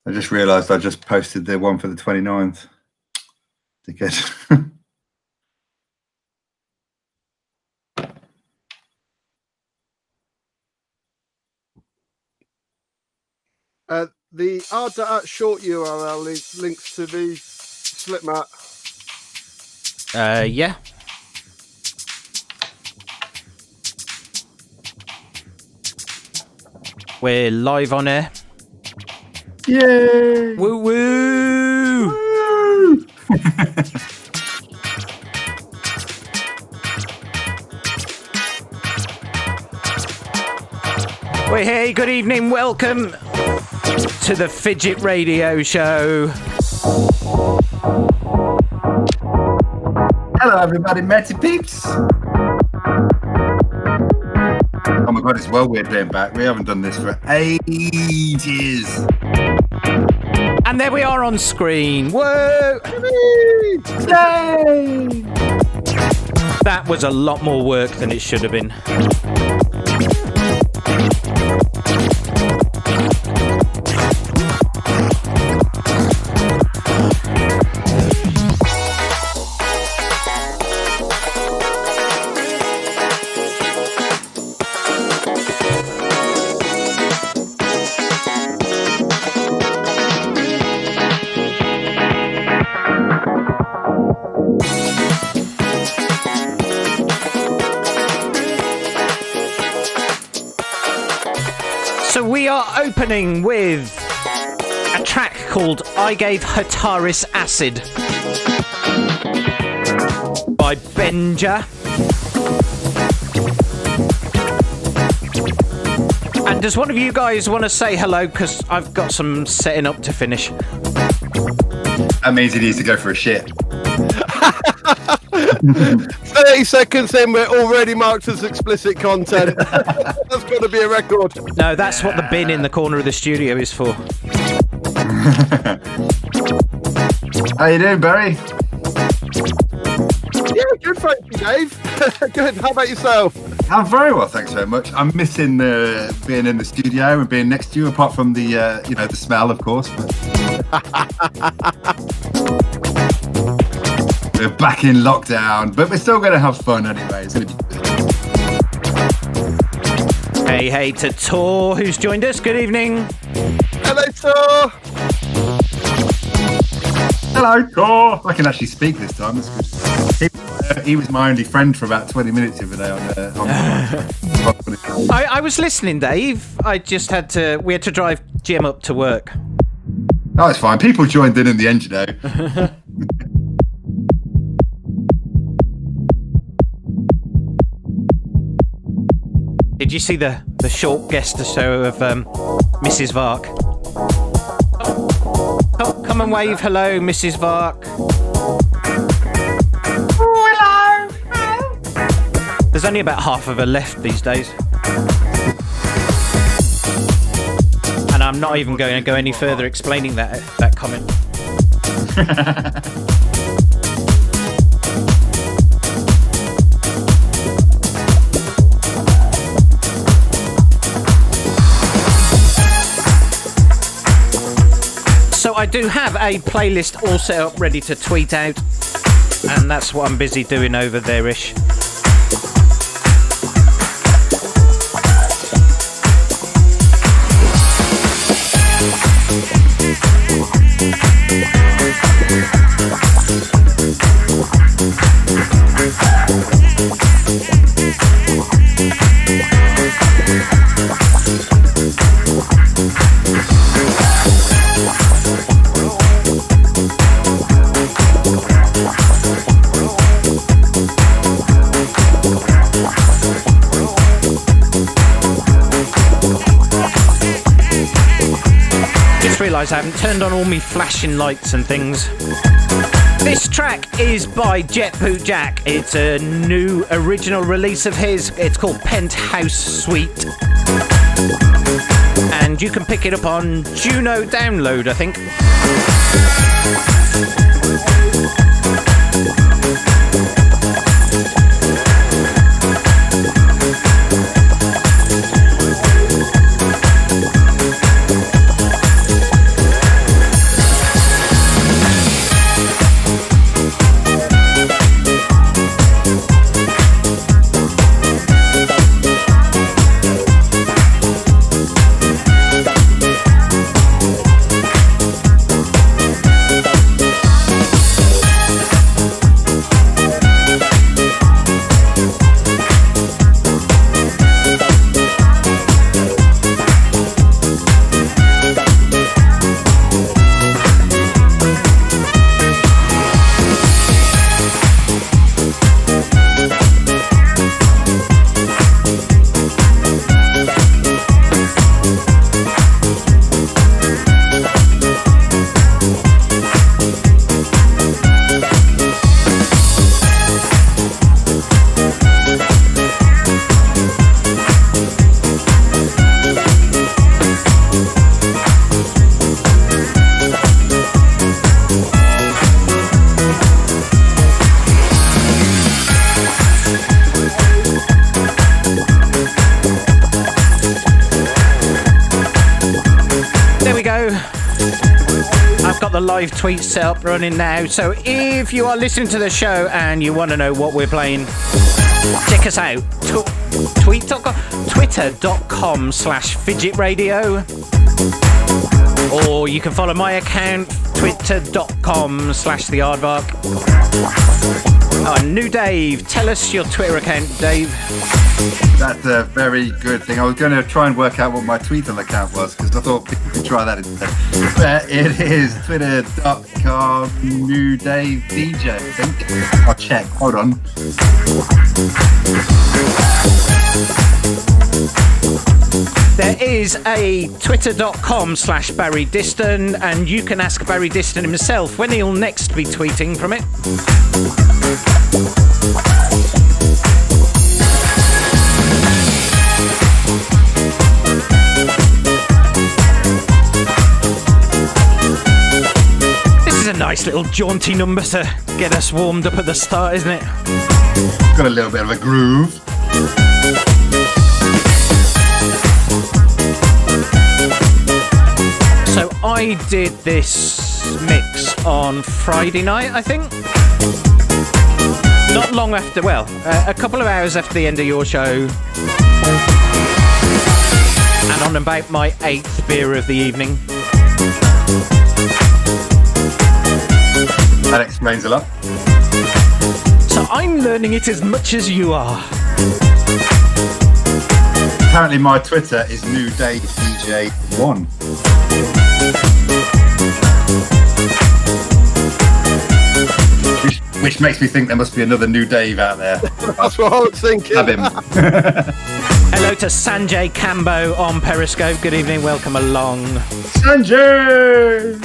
I just realised I just posted the one for the 29th. Dickhead. The r.at short URL links to the slip mat. Yeah. We're live on air. Yay! Woo woo! Woo! Well, hey, good evening. Welcome to the Fidget Radio Show. Hello, everybody, Matty Peeps. Oh my god, it's well weird being back. We haven't done this for ages. And there we are on screen. Whoa! Yay! That was a lot more work than it should have been. We are opening with a track called I Gave Hataris Acid by Benja. And does one of you guys want to say hello? Because I've got some setting up to finish. That means he needs to go for a shit. 30 seconds in, we're already marked as explicit content. That's got to be a record. No, that's what the bin in the corner of the studio is for. How you doing, Barry? Yeah, good, thank you, Dave. Good, how about yourself? I'm very well, thanks very much. I'm missing being in the studio and being next to you, apart from the the smell, of course. But... We're back in lockdown, but we're still going to have fun anyway. It's going to be good. Hey to Tor, who's joined us. Good evening. Hello, Tor. Hello, Tor. I can actually speak this time. That's good. He was my only friend for about 20 minutes the other day on I was listening, Dave. We had to drive Jim up to work. Oh, it's fine. People joined in the end, you know. Did you see the short guest show of Mrs. Vark? Oh, come and wave hello, Mrs. Vark. Hello. There's only about half of her left these days. And I'm not even going to go any further explaining that comment. So I do have a playlist all set up ready to tweet out, and that's what I'm busy doing over there-ish. Realise I haven't turned on all me flashing lights and things. This track is by Jetboot Jack. It's a new original release of his. It's called Penthouse Suite. And you can pick it up on Juno Download, I think. I've got the live tweets set up running now, so if you are listening to the show and you want to know what we're playing, check us out. Twitter.com/Fidget Radio, or you can follow my account, twitter.com/The Aardvark. Oh, and new Dave, tell us your Twitter account, Dave. That's a very good thing. I was going to try and work out what my Twitter account was because I thought people could try that instead. But it is twitter.com new Dave DJ, I think. I'll check. Hold on. There is a twitter.com/Barry Diston, and you can ask Barry Diston himself when he'll next be tweeting from it. This is a nice little jaunty number to get us warmed up at the start, isn't it? Got a little bit of a groove. So I did this mix on Friday night, I think. Not long after, well, a couple of hours after the end of your show. And on about my 8th beer of the evening. That explains a lot. So I'm learning it as much as you are. Apparently my Twitter is new Dave DJ 1. Which makes me think there must be another new Dave out there. That's what I was thinking. Have him. Hello to Sanjay Cambo on Periscope. Good evening, welcome along. Sanjay!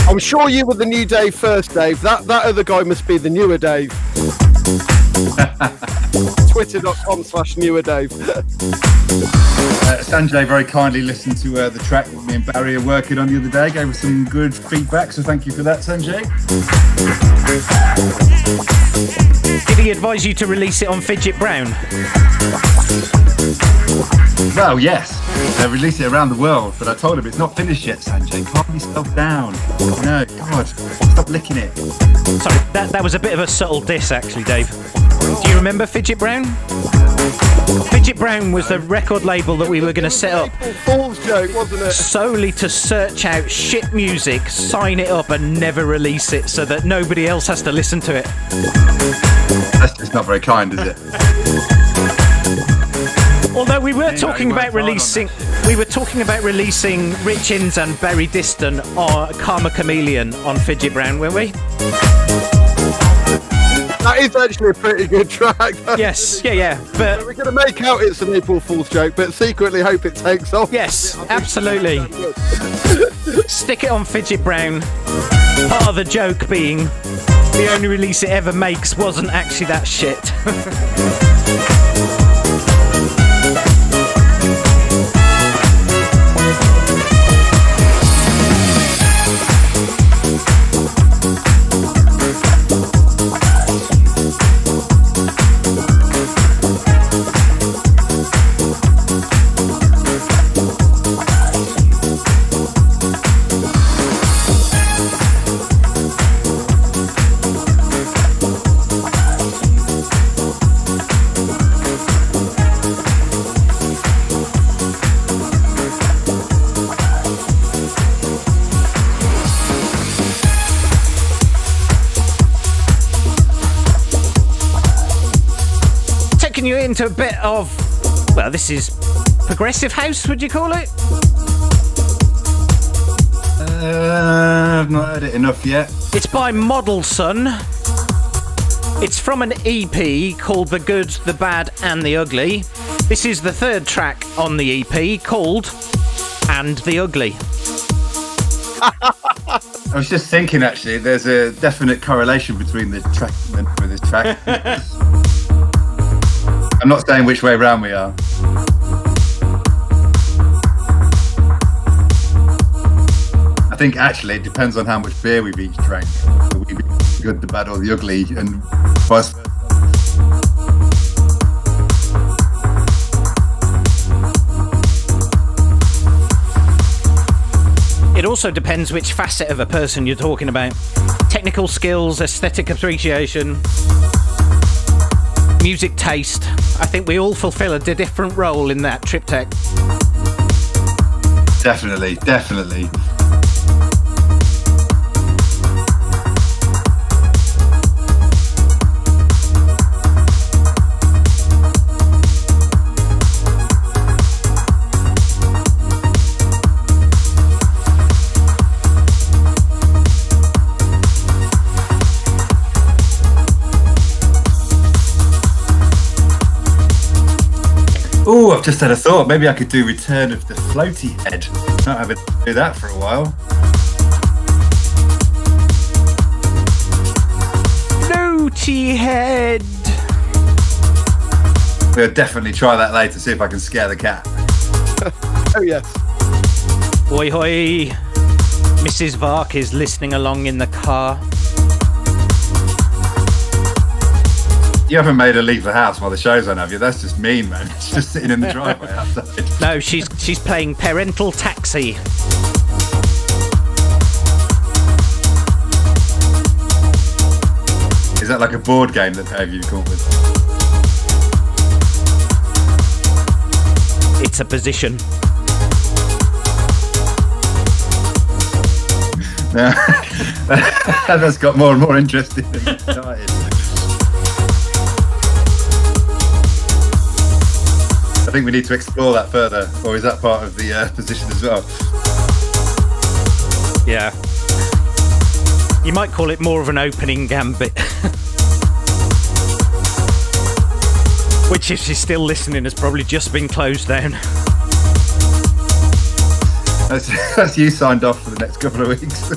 I'm sure you were the new Dave first, Dave. That other guy must be the newer Dave. Twitter.com/newer Dave. Sanjay very kindly listened to the track that me and Barry are working on the other day, gave us some good feedback, so thank you for that, Sanjay. Did he advise you to release it on Fidget Brown? Well, yes. They released it around the world, but I told him it's not finished yet, Sanjay. Calm yourself down. No, God, stop licking it. Sorry, that was a bit of a subtle diss, actually, Dave. Do you remember Fidget Brown? Fidget Brown was the record label that we were going to set up Fool's joke, wasn't it? solely to search out shit music, sign it up and never release it so that nobody else has to listen to it. That's just not very kind, is it? Although we were talking about releasing Rich Inns and Barry Diston or Karma Chameleon on Fidget Brown, weren't we? That is actually a pretty good track. Yes, yeah. But we're going to make out it's an April Fool's joke, but secretly hope it takes off. yes, absolutely. Stick it on Fidget Brown. Part of the joke being the only release it ever makes wasn't actually that shit. You into a bit of, well, this is progressive house, would you call it? I've not heard it enough yet. It's by Model Son. It's from an EP called The Good, The Bad and The Ugly. This is the third track on the EP called And The Ugly. I was just thinking, actually, there's a definite correlation between the track and this track. I'm not saying which way round we are. I think actually it depends on how much beer we've each drank. So we be the good, the bad, or the ugly, and vice versa. also depends which facet of a person you're talking about. Technical skills, aesthetic appreciation, music taste. I think we all fulfill a different role in that triptych. Definitely. Oh, I've just had a thought. Maybe I could do Return of the Floaty Head. Not having to do that for a while. Floaty Head. We'll definitely try that later, see if I can scare the cat. Oh, yes. Hoi hoi. Mrs. Vark is listening along in the car. You haven't made her leave the house while the show's on, have you? That's just mean, man. She's just sitting in the driveway outside. No, she's playing parental taxi. Is that like a board game that Dave you call with? It's a position. No. That's got more and more interesting than it started. I think we need to explore that further, or is that part of the position as well? Yeah. You might call it more of an opening gambit. Which, if she's still listening, has probably just been closed down. That's you signed off for the next couple of weeks.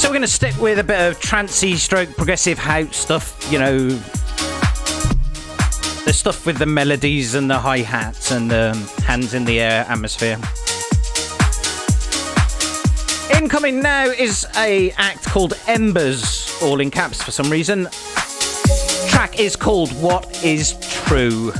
Going to stick with a bit of trancey stroke progressive house stuff, you know, the stuff with the melodies and the hi-hats and the hands in the air atmosphere. Incoming now is a act called Embers, all in caps for some reason. Track is called What Is True.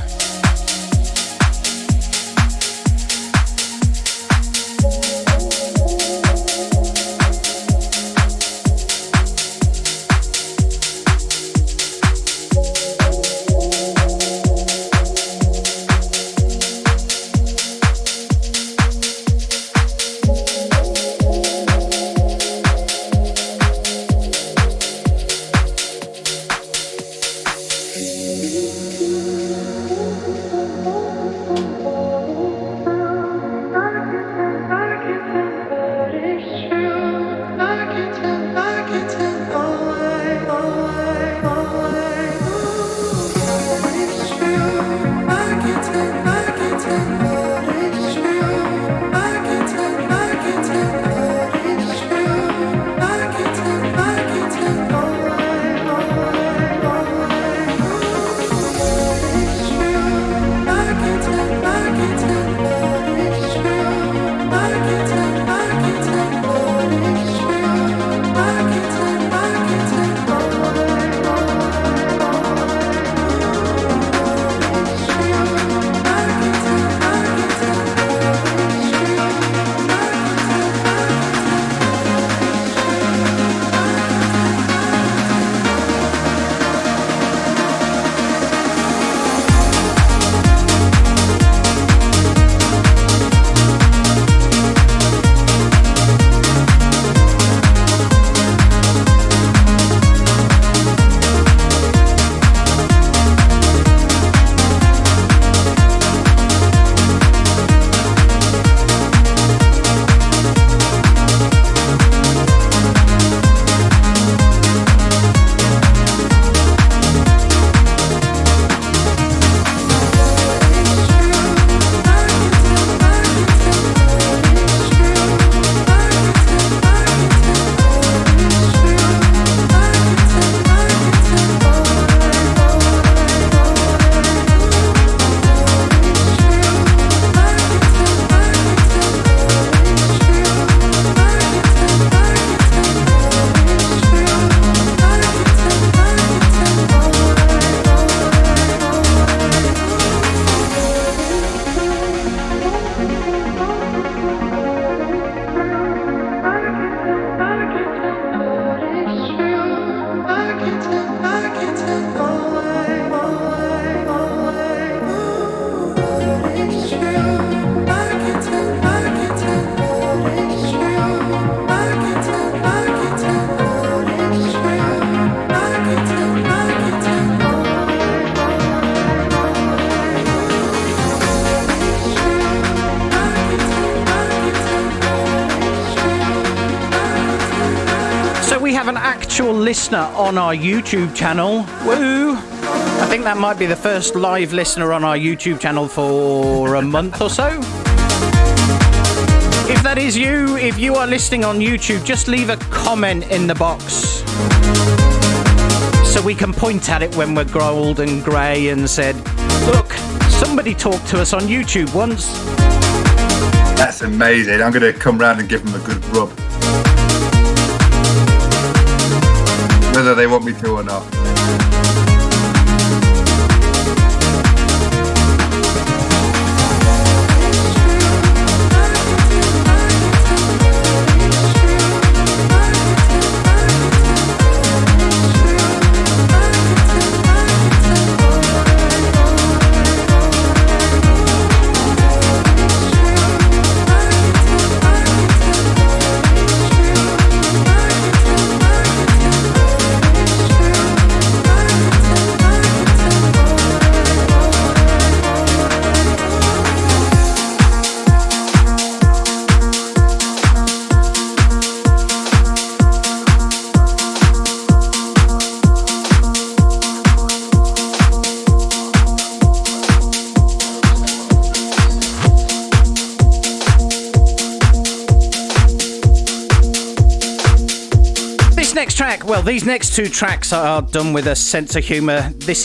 have an actual listener on our YouTube channel. Woo! I think that might be the first live listener on our YouTube channel for a month or so. If that is you, if you are listening on YouTube, just leave a comment in the box so we can point at it when we're old and grey and said, look, somebody talked to us on YouTube once. That's amazing. I'm going to come round and give them a good rub. Whether they want me to or not. Well, these next two tracks are done with a sense of humour. This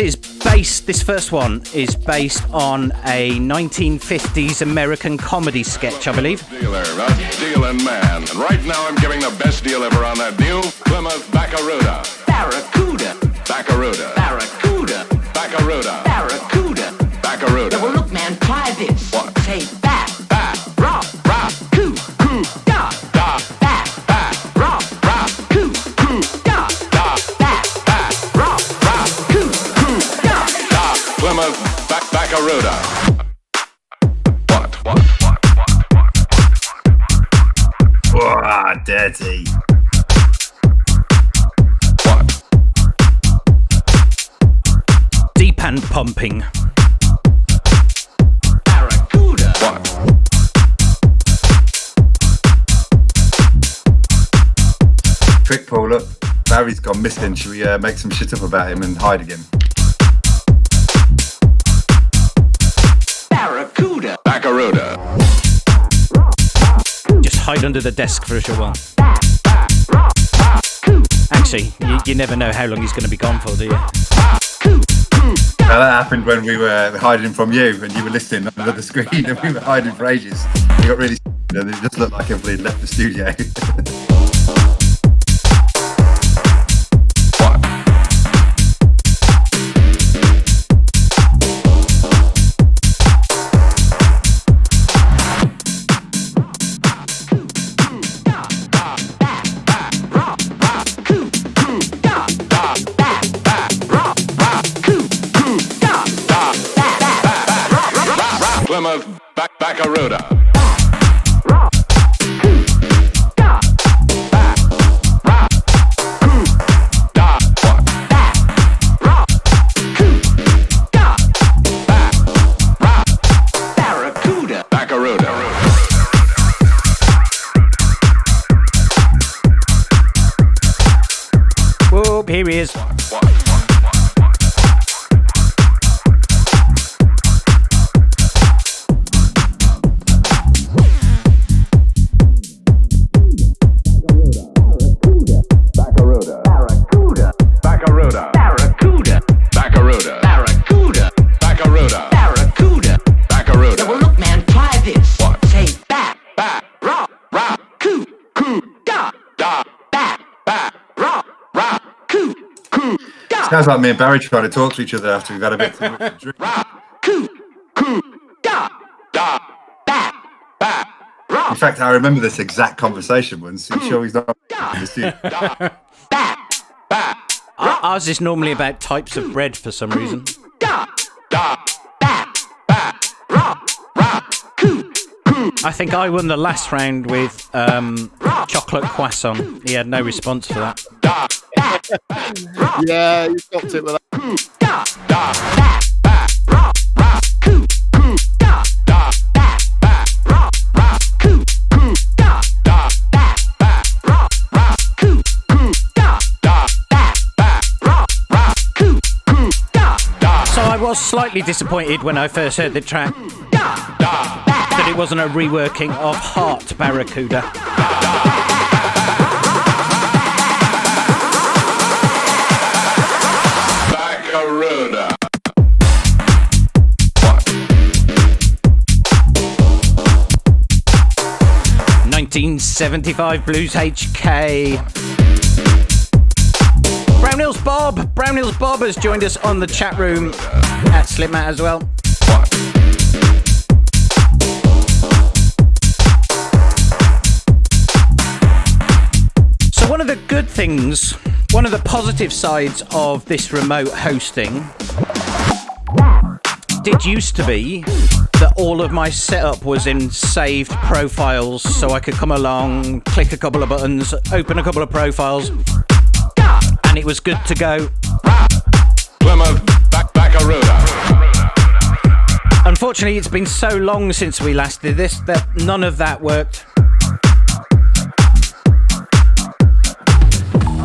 first one is based on a 1950s American comedy sketch, I believe. Dealer, a dealing man. And right now I'm giving the best deal ever on that new Plymouth Barracuda. Barracuda. Barracuda. Barracuda. Barracuda. Barracuda. Barracuda. Well, look, man, try this. What? Say back. Back. Rock. Rock. Coo. Coo. Da. Da. Back. Back. Rock. Rock. Coo. Coo. Da. Da. Back. Back. Rock. Rock. Coo. Coo. Da. Da. Plymouth Barracuda. What? Wow, dirty. What? Deep and pumping. Barracuda. What? Quick, Paul, look. Barry's gone missing. Should we make some shit up about him and hide again? Barracuda. Barracuda. Just hide under the desk for a short while. Back. Rock. Coo. Actually, you never know how long he's going to be gone for, do you? Coo. Now, that happened when we were hiding from you and you were listening under the screen and we were hiding for ages. We got really and it just looked like everybody had left the studio. Plymouth Barracuda. Whoop, here he is. Sounds like me and Barry trying to talk to each other after we've had a bit too much to drink. In fact, I remember this exact conversation once. I'm sure he's not. Ours is normally about types of bread for some reason. I think I won the last round with chocolate croissant. He had no response for that. Yeah, you stopped it with that. slightly disappointed when I first heard the track that it wasn't a reworking of Heart Barracuda. Barracuda. 1975 Blues HK. Brownhill's Bob has joined us on the chat room at Slipmat as well. So one of the good things, one of the positive sides of this remote hosting did used to be that all of my setup was in saved profiles, so I could come along, click a couple of buttons, open a couple of profiles, and it was good to go. Plymouth, Barracuda. Unfortunately, it's been so long since we last did this that none of that worked.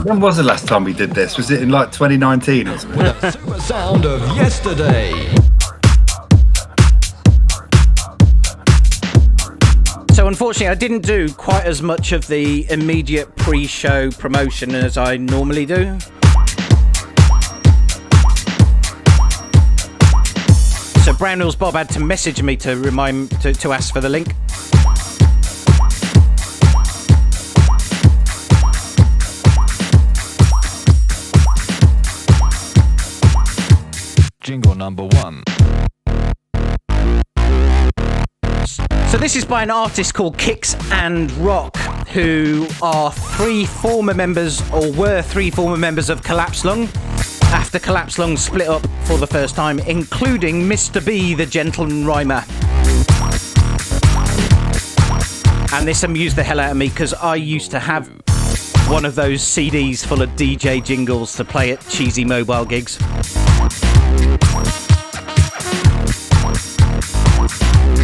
When was the last time we did this? Was it in like 2019 or something? With a super sound of yesterday. So unfortunately, I didn't do quite as much of the immediate pre-show promotion as I normally do. So Brownhill's Bob had to message me to remind to ask for the link. Jingle number 1. So this is by an artist called Kicks and Rock, who are three former members of Collapse Lung, after Collapse Lung split up for the first time, including Mr. B, the gentleman rhymer. And this amused the hell out of me because I used to have one of those CDs full of DJ jingles to play at cheesy mobile gigs.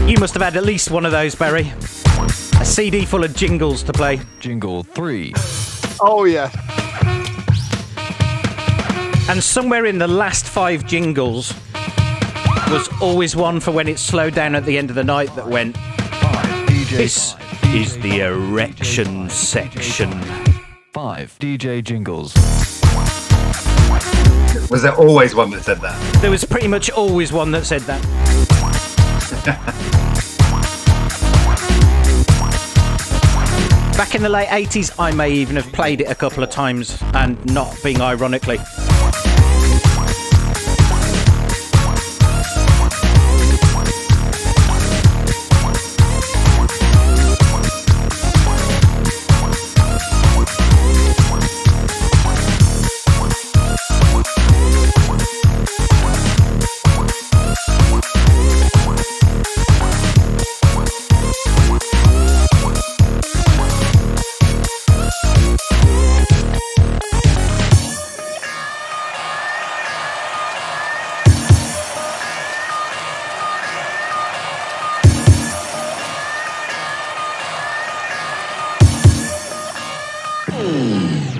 You must have had at least one of those, Barry. A CD full of jingles to play. Jingle 3. Oh, yeah. And somewhere in the last 5 jingles was always one for when it slowed down at the end of the night that went, "This is the erection section." 5 DJ jingles. Was there always one that said that? There was pretty much always one that said that. Back in the late 80s, I may even have played it a couple of times, and not being ironically.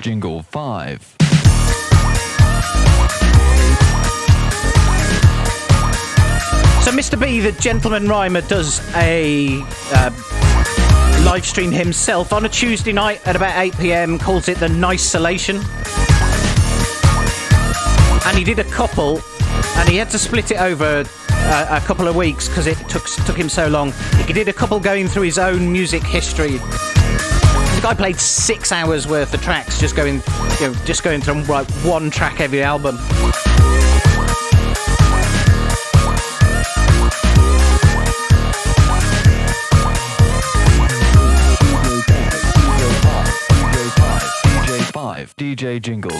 Jingle 5. So Mr. B, the gentleman rhymer, does a live stream himself on a Tuesday night at about 8 p.m, calls it the Nisolation. And he did a couple, and he had to split it over a couple of weeks because it took him so long. He did a couple going through his own music history. The guy played 6 hours worth of tracks, just going through like one track every album. DJ jingles.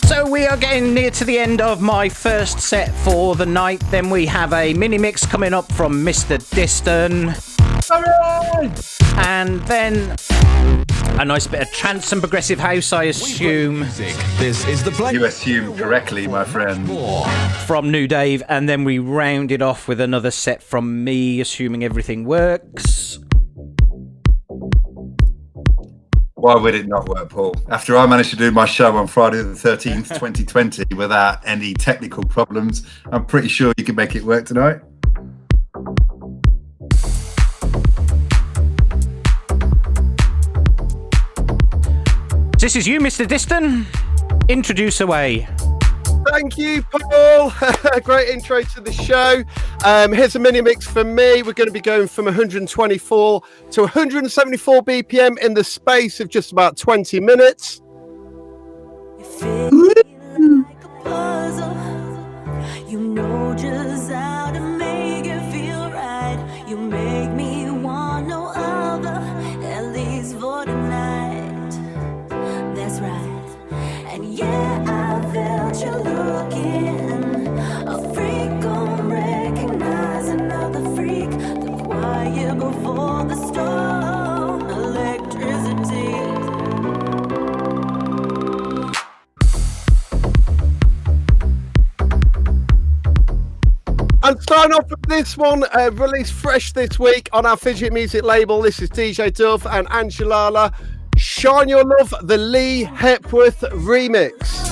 So we are getting near to the end of my first set for the night. Then we have a mini mix coming up from Mr. Diston. And then a nice bit of trance and progressive house, I assume. This is the play. You assume correctly, my friend. From New Dave. And then we round it off with another set from me, assuming everything works. Why would it not work, Paul? After I managed to do my show on Friday the 13th, 2020, without any technical problems, I'm pretty sure you can make it work tonight. This is you, Mr. Diston. Introduce away. Thank you, Paul. Great intro to the show. Here's a mini mix for me. We're going to be going from 124 to 174 BPM in the space of just about 20 minutes. You know just how to make it feel right. You make me want no other, at least for tonight. That's right. And yeah, I felt you looking. A freak gon' recognize another freak. The quiet before the storm. Electricity. And starting off with this one, released fresh this week on our Fidget Music label. This is DJ Dove and Angelala. Shine Your Love, the Lee Hepworth remix.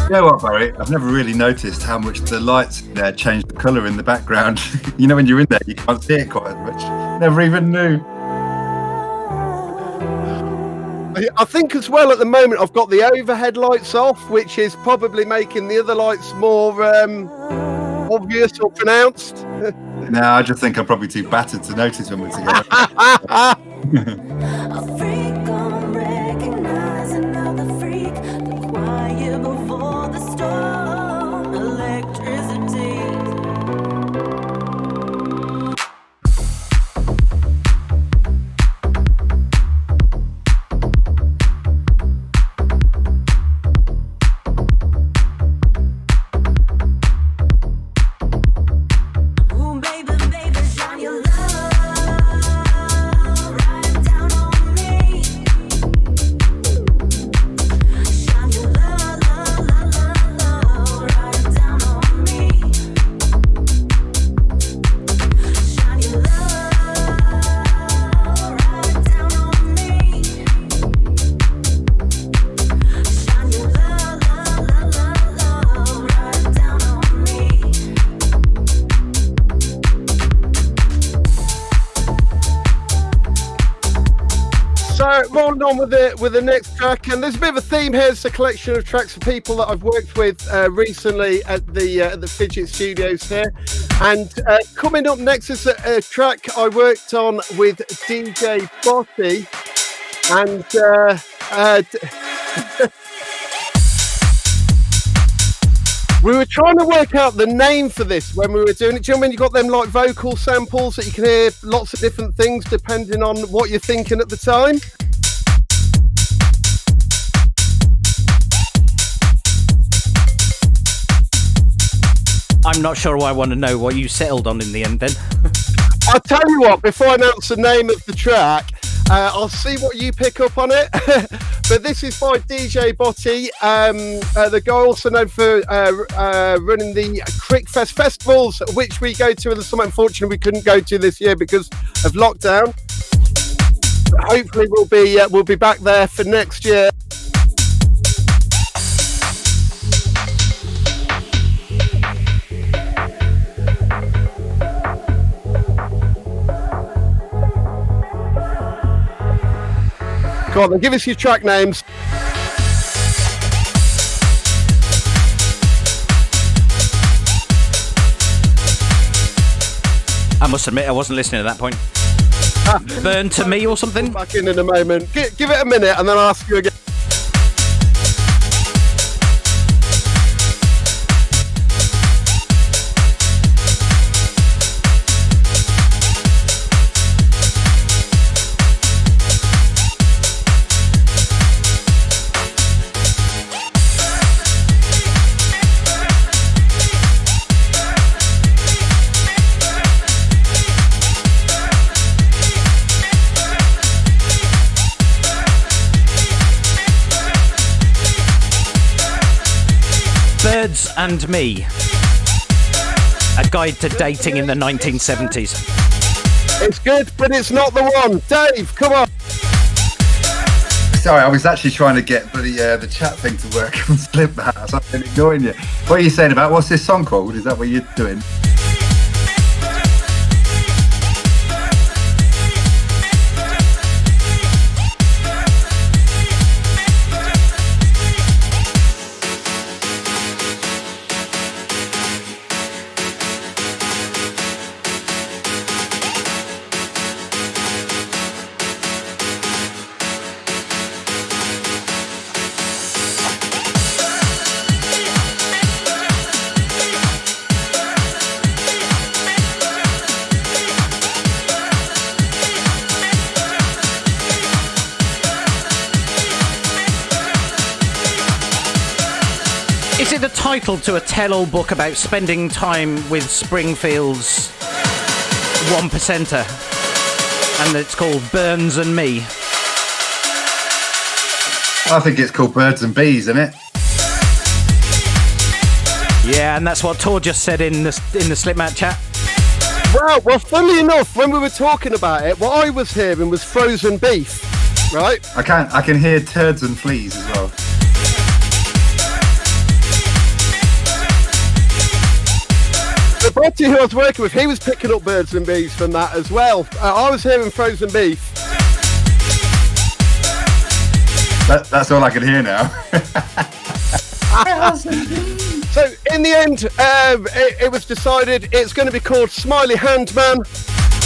You know what, Barry? I've never really noticed how much the lights in there change the colour in the background. You know, when you're in there, you can't see it quite as much. Never even knew. I think as well at the moment I've got the overhead lights off, which is probably making the other lights more obvious or pronounced. No, I just think I'm probably too battered to notice when we're together. A freak gon' recognize another freak. The quiet before the storm. Electricity. Ooh, baby, baby, shine your love right down on me. Shine your love, love, love, love, right down on me. Shine your love right down on me. Shine your love, love, love, love, right down on me. So rolling on with the next track, and there's a bit of a theme here. It's a collection of tracks for people that I've worked with recently at the Fidget Studios here. And coming up next is a track I worked on with DJ Botti, and we were trying to work out the name for this when we were doing it. Do you know when you got them like vocal samples that you can hear lots of different things depending on what you're thinking at the time? I'm not sure I want to know what you settled on in the end then. I'll tell you what, before I announce the name of the track, I'll see what you pick up on it. But this is by DJ Botti, the guy also known for running the Crickfest festivals, which we go to in the summer. Unfortunately, we couldn't go to this year because of lockdown. But hopefully, we'll be back there for next year. Go on, then give us your track names. I must admit I wasn't listening at that point. Burn to me or something? Back in a moment. Give it a minute and then I'll ask you again. Birds and Me. A guide to dating in the 1970s. It's good, but it's not the one. Dave, come on. Sorry, I was actually trying to get the chat thing to work on Slipmat. So I've been ignoring you. What are you saying about what's this song called? Is that what you're doing? Is it the title to a tell-all book about spending time with Springfield's 1%er? And it's called Burns and Me. I think it's called Birds and Bees, isn't it? Yeah, and that's what Tor just said in the Slipmat chat. Well, funnily enough, when we were talking about it, what I was hearing was frozen beef, right? I can hear turds and fleas as well. The body who I was working with, he was picking up birds and bees from that as well. I was hearing frozen beef. That's all I can hear now. So in the end, it was decided it's going to be called Smiley Hand Man,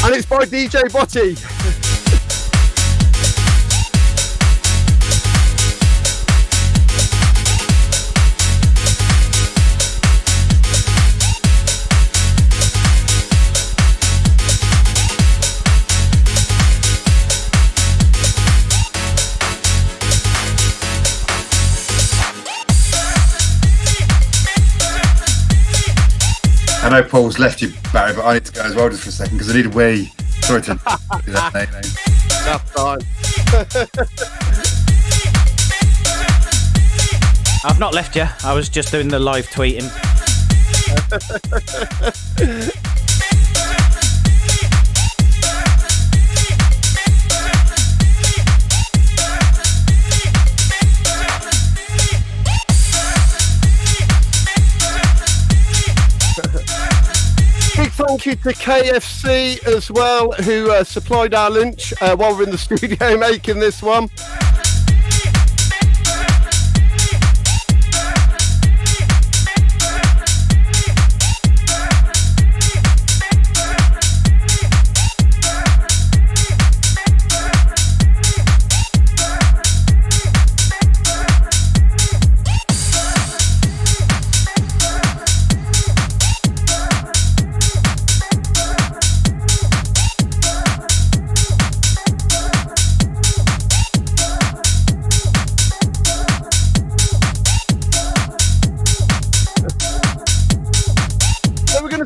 and it's by DJ Botty. I know Paul's left you, Barry, but I need to go as well just for a second because I need a wee. Sorry to do that, mate. That's fine. I've not left you. I was just doing the live tweeting. Thank you to KFC as well, who supplied our lunch while we're in the studio making this one.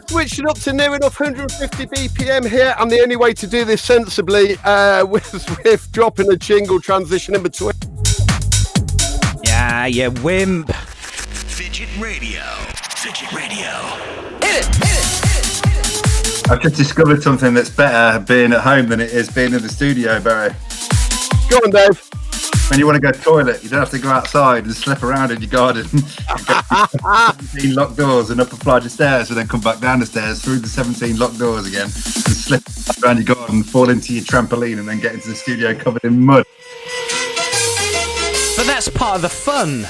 Switch it up to near enough 150 BPM here, and the only way to do this sensibly was with dropping a jingle transition in between. Yeah, you wimp. Fidget Radio. Fidget Radio. I've just discovered something that's better being at home than it is being in the studio, Barry. Go on, Dave. When you want to go to the toilet, you don't have to go outside and slip around in your garden. You go through 17 locked doors and up a flight of stairs, and then come back down the stairs through the 17 locked doors again, and slip around your garden, fall into your trampoline, and then get into the studio covered in mud. But that's part of the fun.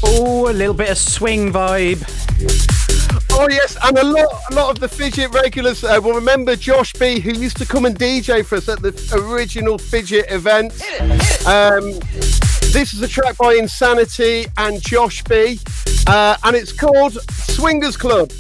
Oh, a little bit of swing vibe. Oh yes, and a lot of the Fidget regulars will remember Josh B, who used to come and DJ for us at the original Fidget event. This is a track by Insanity and Josh B, and it's called Swingers Club.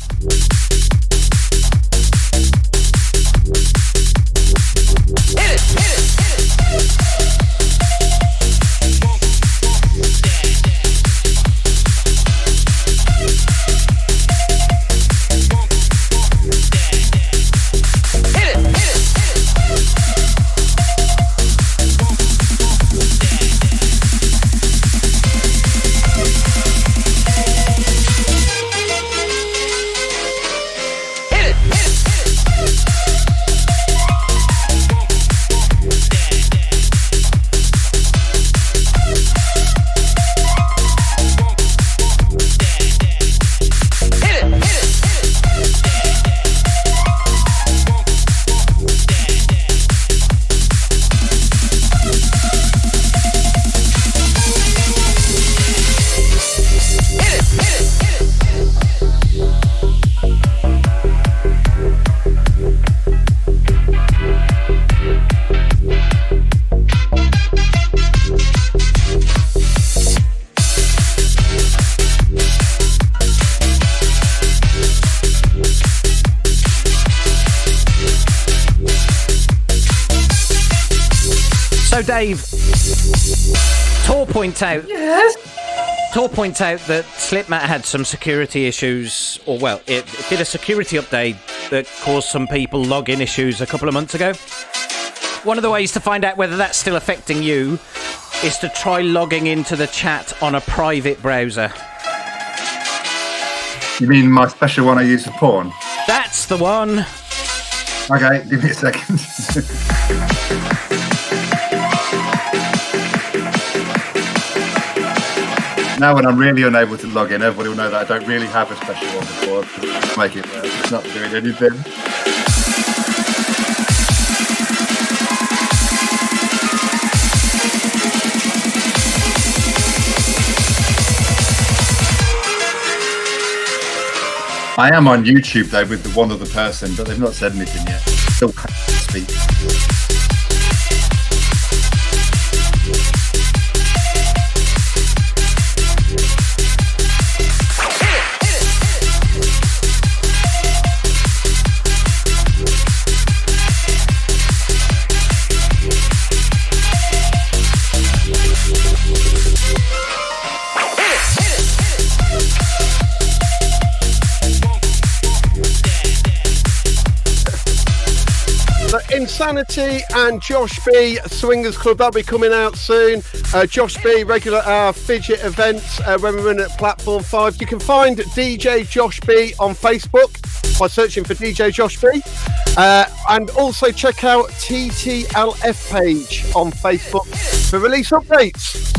So, Dave, Tor points out that Slipmat had some security issues, or well, it did a security update that caused some people login issues a couple of months ago. One of the ways to find out whether that's still affecting you is to try logging into the chat on a private browser. You mean my special one I use for porn? That's the one. Okay, give me a second. Now when I'm really unable to log in, everybody will know that I don't really have a special one before. Make it work. It's not doing anything. I am on YouTube though with the one other person, but they've not said anything yet. Still can't speak. Insanity and Josh B Swingers Club, that'll be coming out soon. Josh B, regular Fidget events when we're in at Platform 5. You can find DJ Josh B on Facebook by searching for DJ Josh B, and also check out TTLF page on Facebook for release updates.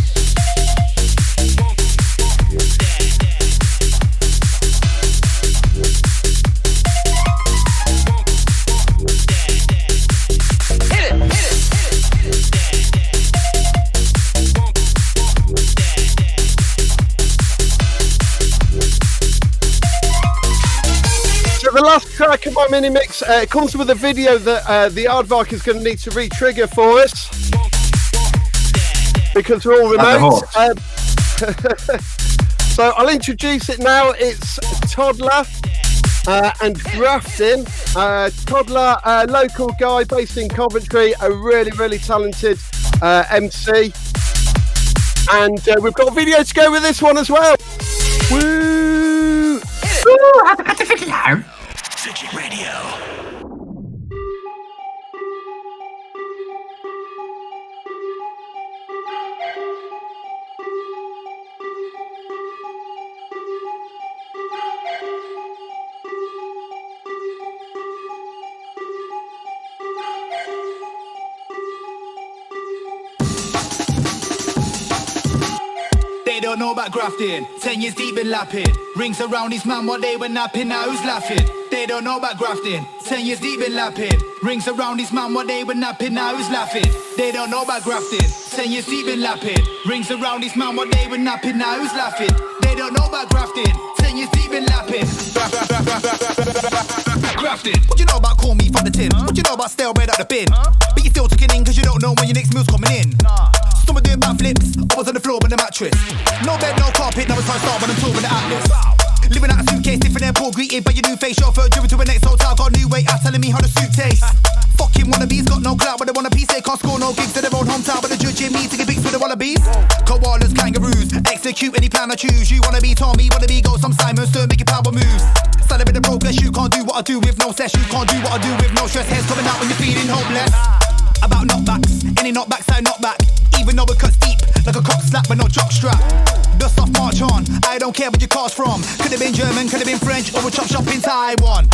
The last track of my mini mix, it comes with a video that the Aardvark is going to need to re-trigger for us because we're all remote. So I'll introduce it now. It's Toddler and Grafton. Toddler, a local guy based in Coventry, a really, really talented MC. And we've got a video to go with this one as well. Woo! Ooh, have a captivity now. Fidget Radio. They don't know about grafting. 10 years deep been lapping. Rings around his man while they were napping. Now who's laughing? They don't know about grafting. 10 years deep been lapping. Rings around his man while they were napping. Now who's laughing? They don't know about grafting. 10 years deep been lapping. Rings around his man while they were napping. Now who's laughing? They don't know about grafting. 10 years deep been lapping. Grafting. What you know about corn meat from the tin? What you know about stale bread out the bin? But you still tucking in cause you don't know when your next meal's coming in. Some are doing backflips, I was on the floor with the mattress. No bed, no carpet, now it's my start when I'm touring the Atlas. Living out a suitcase, different airport, greeted by your new face. Chauffeur driven to the next hotel, got a new weight out telling me how the suit tastes. Fucking wannabes, got no clout, but they want a piece. They can't score no gigs to their own hometown, but they're judging me to get pics with the wallabies. Koalas, kangaroos, execute any plan I choose. You wanna be Tommy, wanna be Ghost, I'm Simon Stern, making power moves. Selling with the progress, you can't do what I do with no stress. You can't do what I do with no stress. Heads coming out when you're feeling hopeless. About knockbacks, any knockbacks I knock back. Even though it cuts deep, like a cock slap with no jock strap. Dust off, march on, I don't care where your car's from. Could have been German, could have been French, or a chop shop in Taiwan.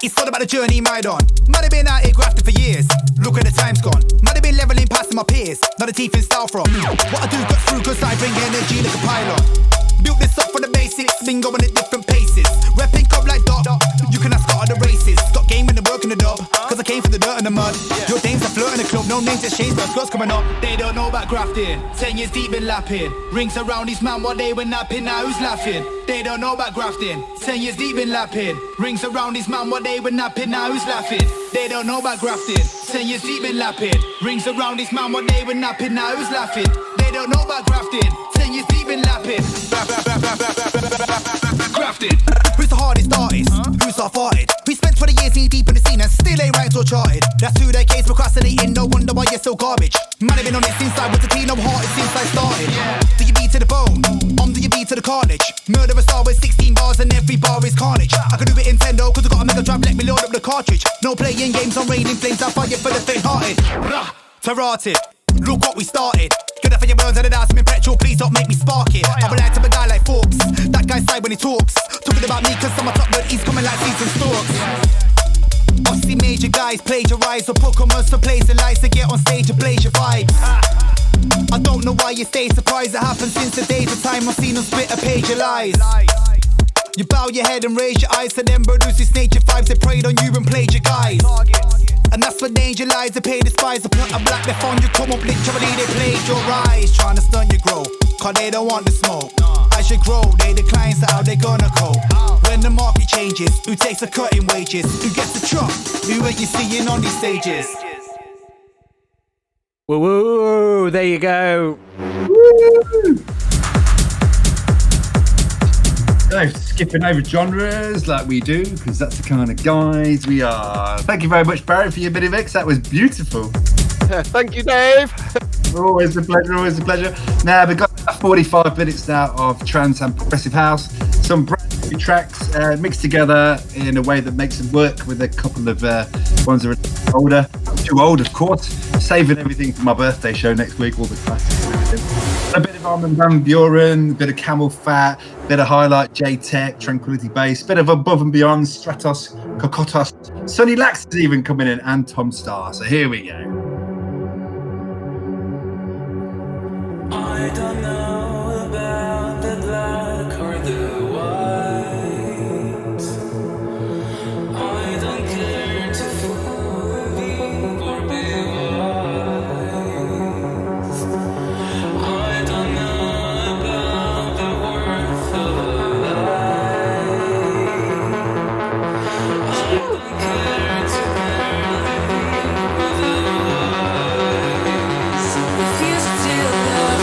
It's all about the journey made on. Might have been out here grafting for years. Look at the time's gone. Might have been leveling past my peers. Not the teeth in style from. What I do got through cause I bring energy like a pylon. Built this up for the basics, been going at different paces. Repping up like Doc, you can ask out of the races. Got game in the work in the dub, cause I came from the dirt and the mud. Your dames are flirting the club, no names exchanged, but girls coming up. They don't know about grafting, 10 years deep been lapping. Rings around his man while they were napping, now who's laughing? They don't know about grafting, 10 years deep been lapping. Rings around his man while they were napping, now who's laughing? They don't know about grafting, 10 years deep been lapping. Rings around his man while they were napping, now who's laughing? They don't know about grafting, 10 years deep been lapping. Grafting. Who's the hardest artist? Who's half-hearted? Who spent 20 years knee deep in the scene and still ain't ranked or charted. That's 2 decades procrastinating, no wonder why you're so garbage. Man, I've been on it since I was a teen, no heart since I started. Do you beat to the bone? Do you beat to the carnage? Murder a star with 16 bars and every bar is carnage. I can do it Nintendo cause I got a Mega Drive, let me load up the cartridge. No playing games on raining flames, I fire for the faint-hearted. Tarrated, look what we started. Good for your burns and the dance, I'm in petrol, please don't make me spark it. I relate to a guy like Forbes, that guy's side when he talks. Talking about me cause I'm a top bird, he's coming like season stalks. I see major guys plagiarize or put commerce for plays and lies to get on stage and blaze your vibes. I don't know why you stay surprised, it happened since the days of time I've seen them spit a page of lies. You bow your head and raise your eyes to them produces nature vibes, they preyed on you and played your guys. And that's where danger lies, they pay the spies, they put a black left on you, come up literally, they played your eyes. Trying to stun you grow, cause they don't want the smoke. As you grow, they decline, so how they gonna cope? When the market changes, who takes a cut in wages? Who gets the truck? Who are you seeing on these stages? Woo woo, there you go. Woo! So, skipping over genres like we do, because that's the kind of guys we are. Thank you very much, Barry, for your mini mix. That was beautiful. Thank you, Dave. Always a pleasure, always a pleasure. Now, we've got 45 minutes now of trance and progressive house. Some brand new tracks mixed together in a way that makes them work with a couple of ones that are older. Too old, of course. Saving everything for my birthday show next week, all the classics and everything. A bit of Armin van Buuren, a bit of Camel Fat, a bit of Highlight J-Tech, Tranquility Bass, a bit of Above and Beyond, Stratos, Kokotos, Sonny Lax is even coming in, and Tom Starr. So here we go. I don't know about the black or the white. I don't care to fool or be wise. I don't know about the worth of a lie. I don't care to believe otherwise. If you still love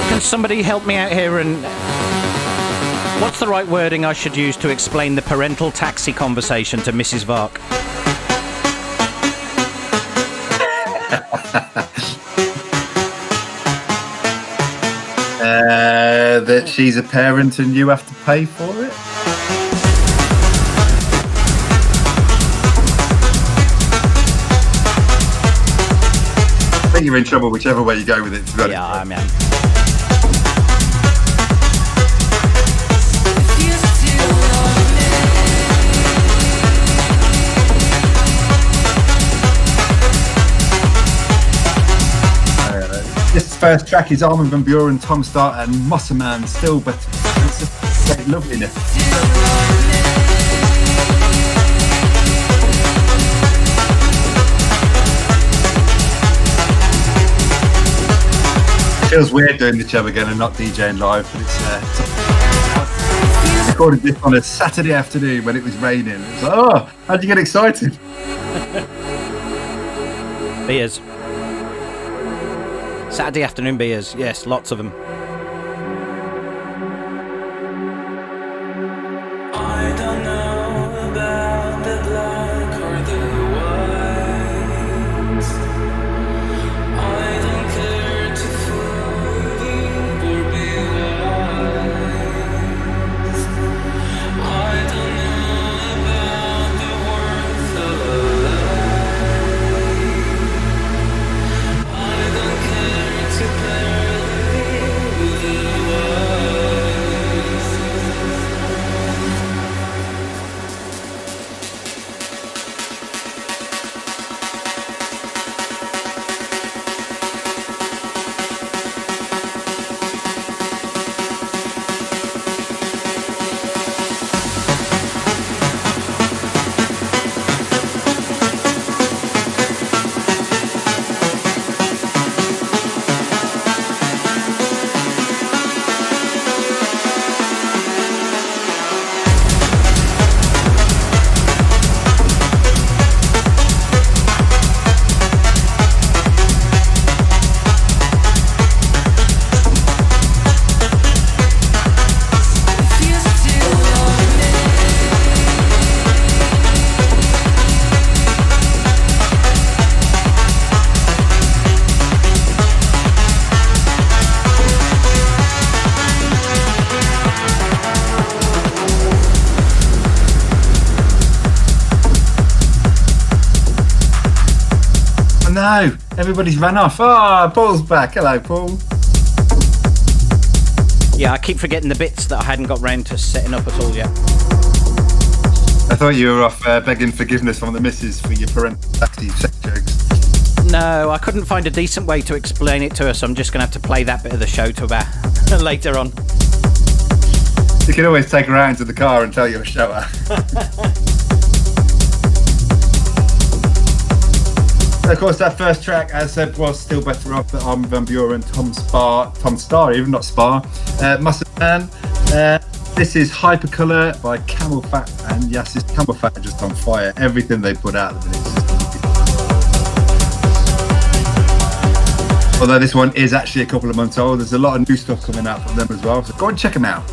Can somebody help me out here and what's the right wording I should use to explain the parental taxi conversation to Mrs. Vark? That she's a parent and you have to pay for it? I think you're in trouble whichever way you go with it. Yeah, I mean. This first track is Armin van Buuren, Tom Starr and Mosserman, Still Better. It's just great loveliness. It feels weird doing the show again and not DJing live, but it's recorded this on a Saturday afternoon when it was raining. It was like, oh, how'd you get excited? Beers. Saturday afternoon beers, yes, lots of them. I don't know about the black or the white. I don't care to fool or be wise. I don't know about the worth of a lie. I don't care to barely no, everybody's run off. Paul's back. Hello, Paul. Yeah, I keep forgetting the bits that I hadn't got round to setting up at all yet. I thought you were off begging forgiveness from the missus for your parental sex jokes. No, I couldn't find a decent way to explain it to her, so I'm just going to have to play that bit of the show to about later on. You can always take her out into the car and tell you a show her. Of course, that first track, as I said, was Still Better Off by Armin van Buuren, Tom Starr, even not Spar, Muscle Man. This is Hypercolour by Camel Fat, and yes, this Camel Fat are just on fire. Everything they put out at the minute is just... Although this one is actually a couple of months old, there's a lot of new stuff coming out from them as well, so go and check them out.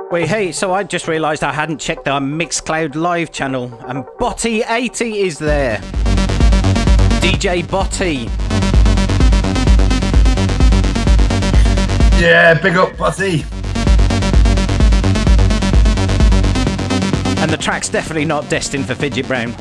Wait, hey, so I just realised I hadn't checked our Mixcloud live channel, and Botty80 is there. DJ Botty. Yeah, big up, Botty. And the track's definitely not destined for Fidget Brown.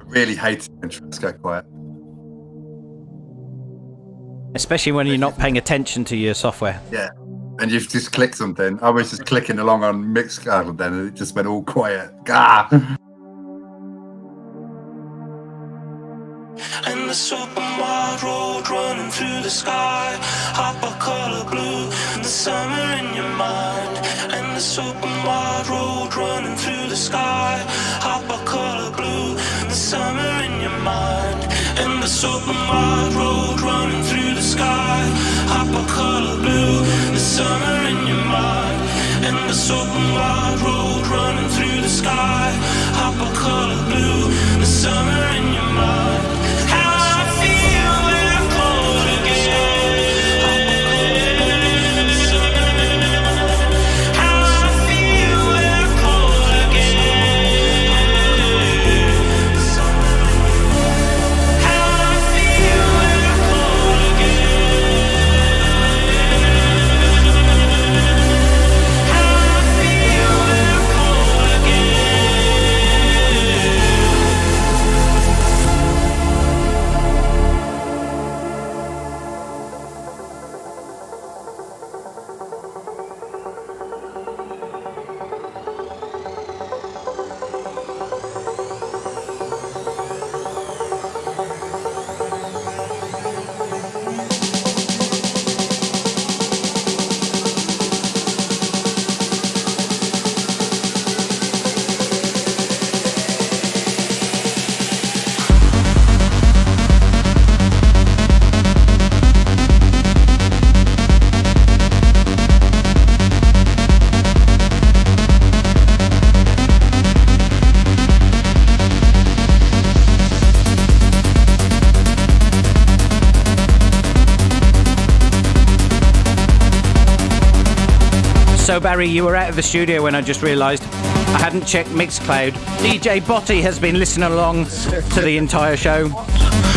Really hate it when tracks go quiet. Especially when you're not paying attention to your software. Yeah, and you've just clicked something. I was just clicking along on Mixcloud then, and it just went all quiet. Gah! And the super wide road running through the sky, hypercolor blue, the summer in your mind. And the super wide road running through the sky, hypercolor blue, the summer in your mind. And the super wide road running through the sky, hypercolor blue, the summer in your mind. And the super wide road running through the sky, hypercolor blue, the summer in your mind. So Barry, you were out of the studio when I just realised I hadn't checked Mixcloud. DJ Botty has been listening along to the entire show.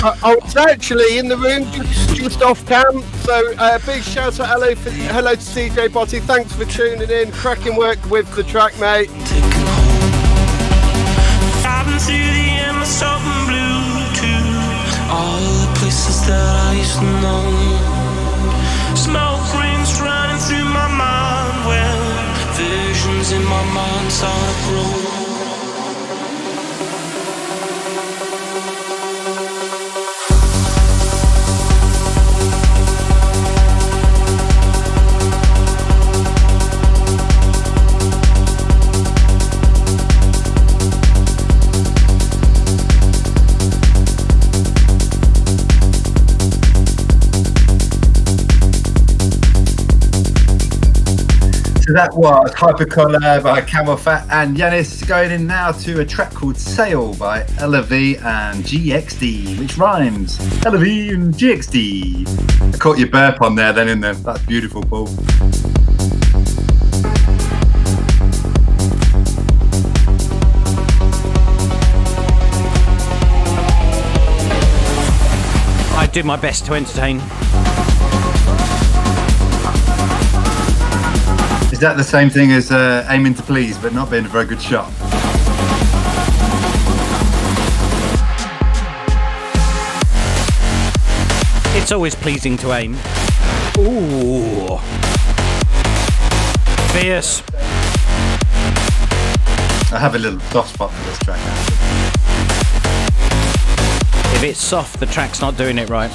I was actually in the room just off cam, so big shout out, hello to DJ Botty. Thanks for tuning in. Cracking work with the track, mate. Driving through the endless open blue to all the places that I used to know. Smoke rings running through my mind, well, visions in my mind start to grow. So that was Hypercolor by Camel Fat and Yanis, going in now to a track called Sail by LV and GXD, which rhymes. LV and GXD. I caught your burp on there then, in there. That's beautiful, Paul. I do my best to entertain. Is that the same thing as aiming to please but not being a very good shot? It's always pleasing to aim. Ooh. Fierce. I have a little soft spot for this track, actually. If it's soft, the track's not doing it right.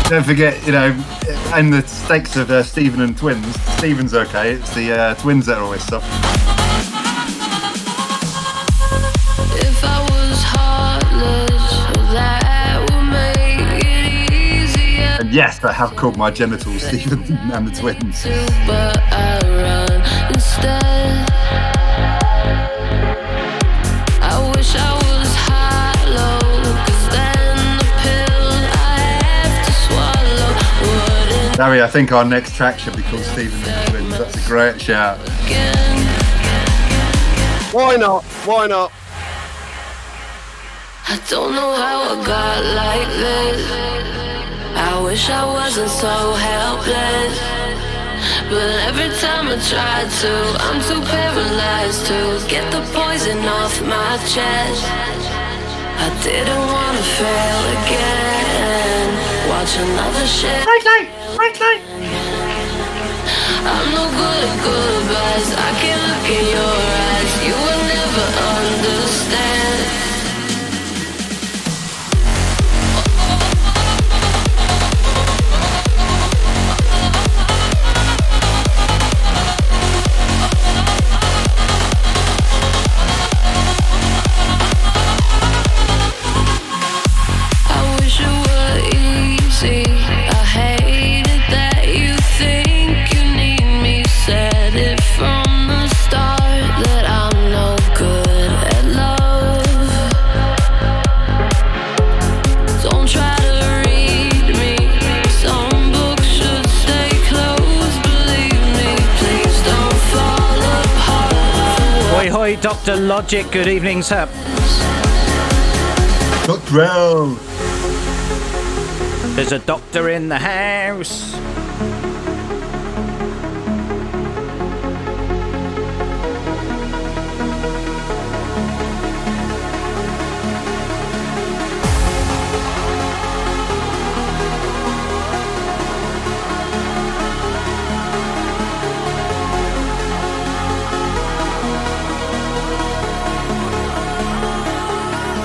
Don't forget, in the stakes of Stephen and Twins, Stephen's okay, it's the Twins that are always soft. If I was heartless, that would make it easier. And yes, I have called my genitals Stephen and the Twins. But I run instead. I wish I was hollow, 'cause then the pill I have to swallow wouldn't Larry, I think our next track should be called Stephen and the Twins. That's a great shout. again. Why not? Why not? I don't know how I got like this. I wish I wasn't so helpless. But every time I try to, I'm too paralyzed to get the poison off my chest. I didn't wanna fail again. Watch another shit. Light. I'm no good at goodbyes. I can look in your eyes. You will never understand. I wish it were easy. I hate it that you think you need me. Said it from the start that I'm no good at love. Don't try to read me. Some books should stay closed. Believe me, please don't fall apart. Hoi hoi, Dr. Logic, good evening, sir. Dr. L. There's a doctor in the house.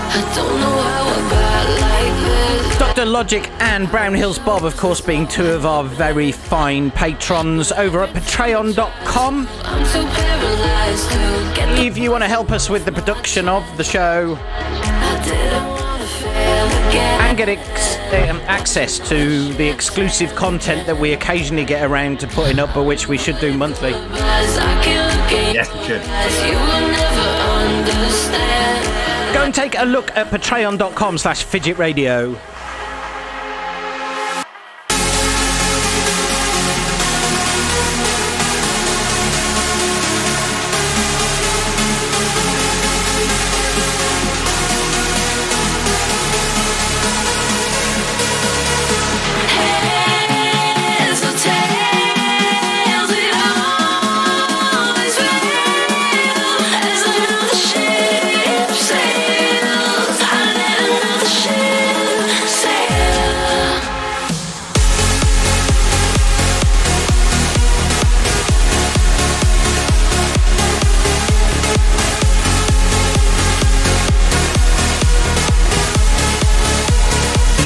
I don't know how I got like this. Dr. Logic and Brown Hills Bob, of course, being two of our very fine patrons over at patreon.com. I'm too paralyzed to get the If you want to help us with the production of the show I didn't wanna fail again. and get access to the exclusive content that we occasionally get around to putting up, but which we should do monthly. I can look in Yes, we should. your eyes. You will never understand. Go and take a look at patreon.com/Fidget Radio.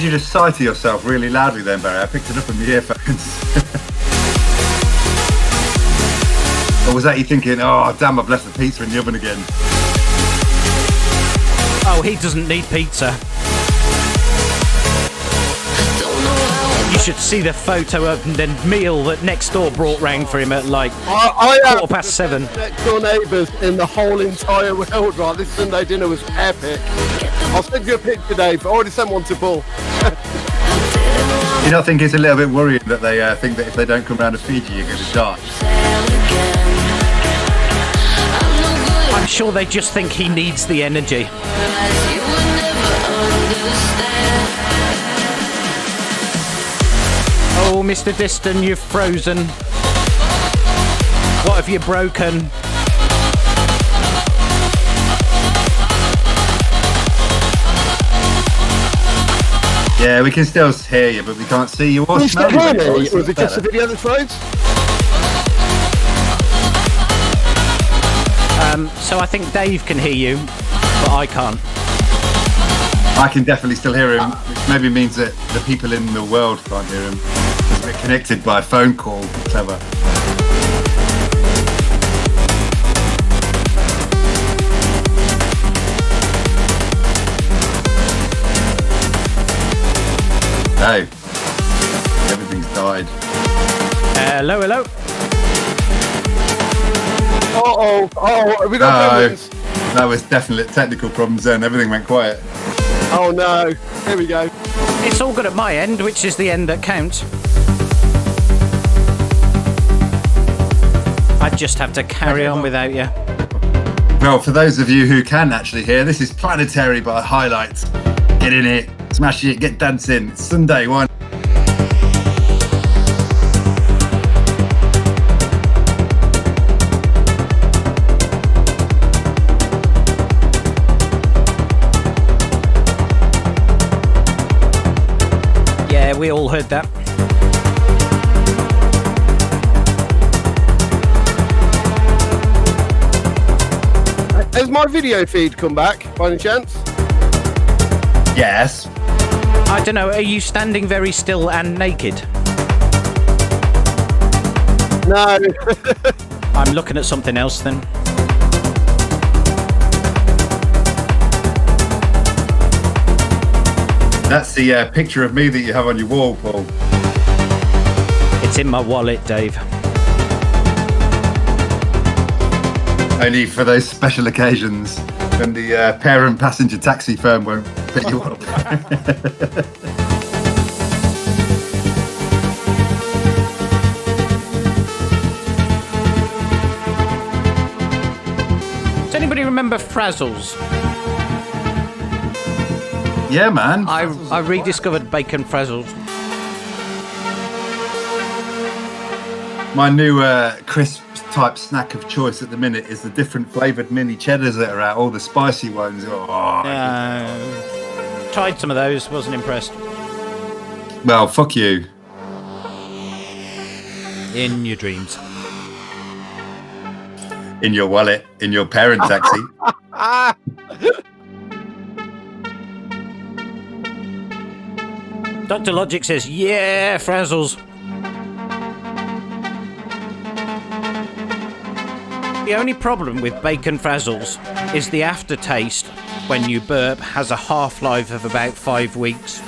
you just sigh to yourself really loudly then, Barry? I picked it up on the earphones. Or was that you thinking, oh, damn, I've left the pizza in the oven again? Oh, he doesn't need pizza. You should see the photo of the meal that next door brought round for him at like I 7:15. Next door neighbours in the whole entire world, right? This Sunday dinner was epic. I'll send you a picture, Dave. I already sent one to Bull. You don't think it's a little bit worrying that they think that if they don't come round to feed you, you're going to die? I'm sure they just think he needs the energy. Oh, Mr. Diston, you've frozen. What have you broken? Yeah, we can still hear you, but we can't see you or You smell still you. hear me? anymore, so Was it it's just the better. video that froze? So I think Dave can hear you, but I can't. I can definitely still hear him, which maybe means that the people in the world can't hear him. We're connected by a phone call. Clever. No. Everything's died. Hello, hello. Have we got problems? That was definitely technical problems then. Everything went quiet. Oh no, here we go. It's all good at my end, which is the end that counts. I just have to carry on without you. Well, for those of you who can actually hear, this is Planetary by Highlights. Get in it, smash it, get dancing. It's Sunday, why not? Yeah, we all heard that. Has my video feed come back by any chance? Yes. I don't know, are you standing very still and naked? No. I'm looking at something else then. That's the picture of me that you have on your wall, Paul. It's in my wallet, Dave. Only for those special occasions when the parent passenger taxi firm won't pick you up. Does anybody remember Frazzles? Yeah, man. I rediscovered bacon Frazzles. My new crisp type snack of choice at the minute is the different flavoured mini cheddars that are out, all the spicy ones. Tried some of those, wasn't impressed. Well, fuck you. In your dreams. In your wallet, in your parent taxi. Dr. Logic says, yeah, Frazzles. The only problem with bacon Frazzles is the aftertaste when you burp has a half-life of about 5 weeks.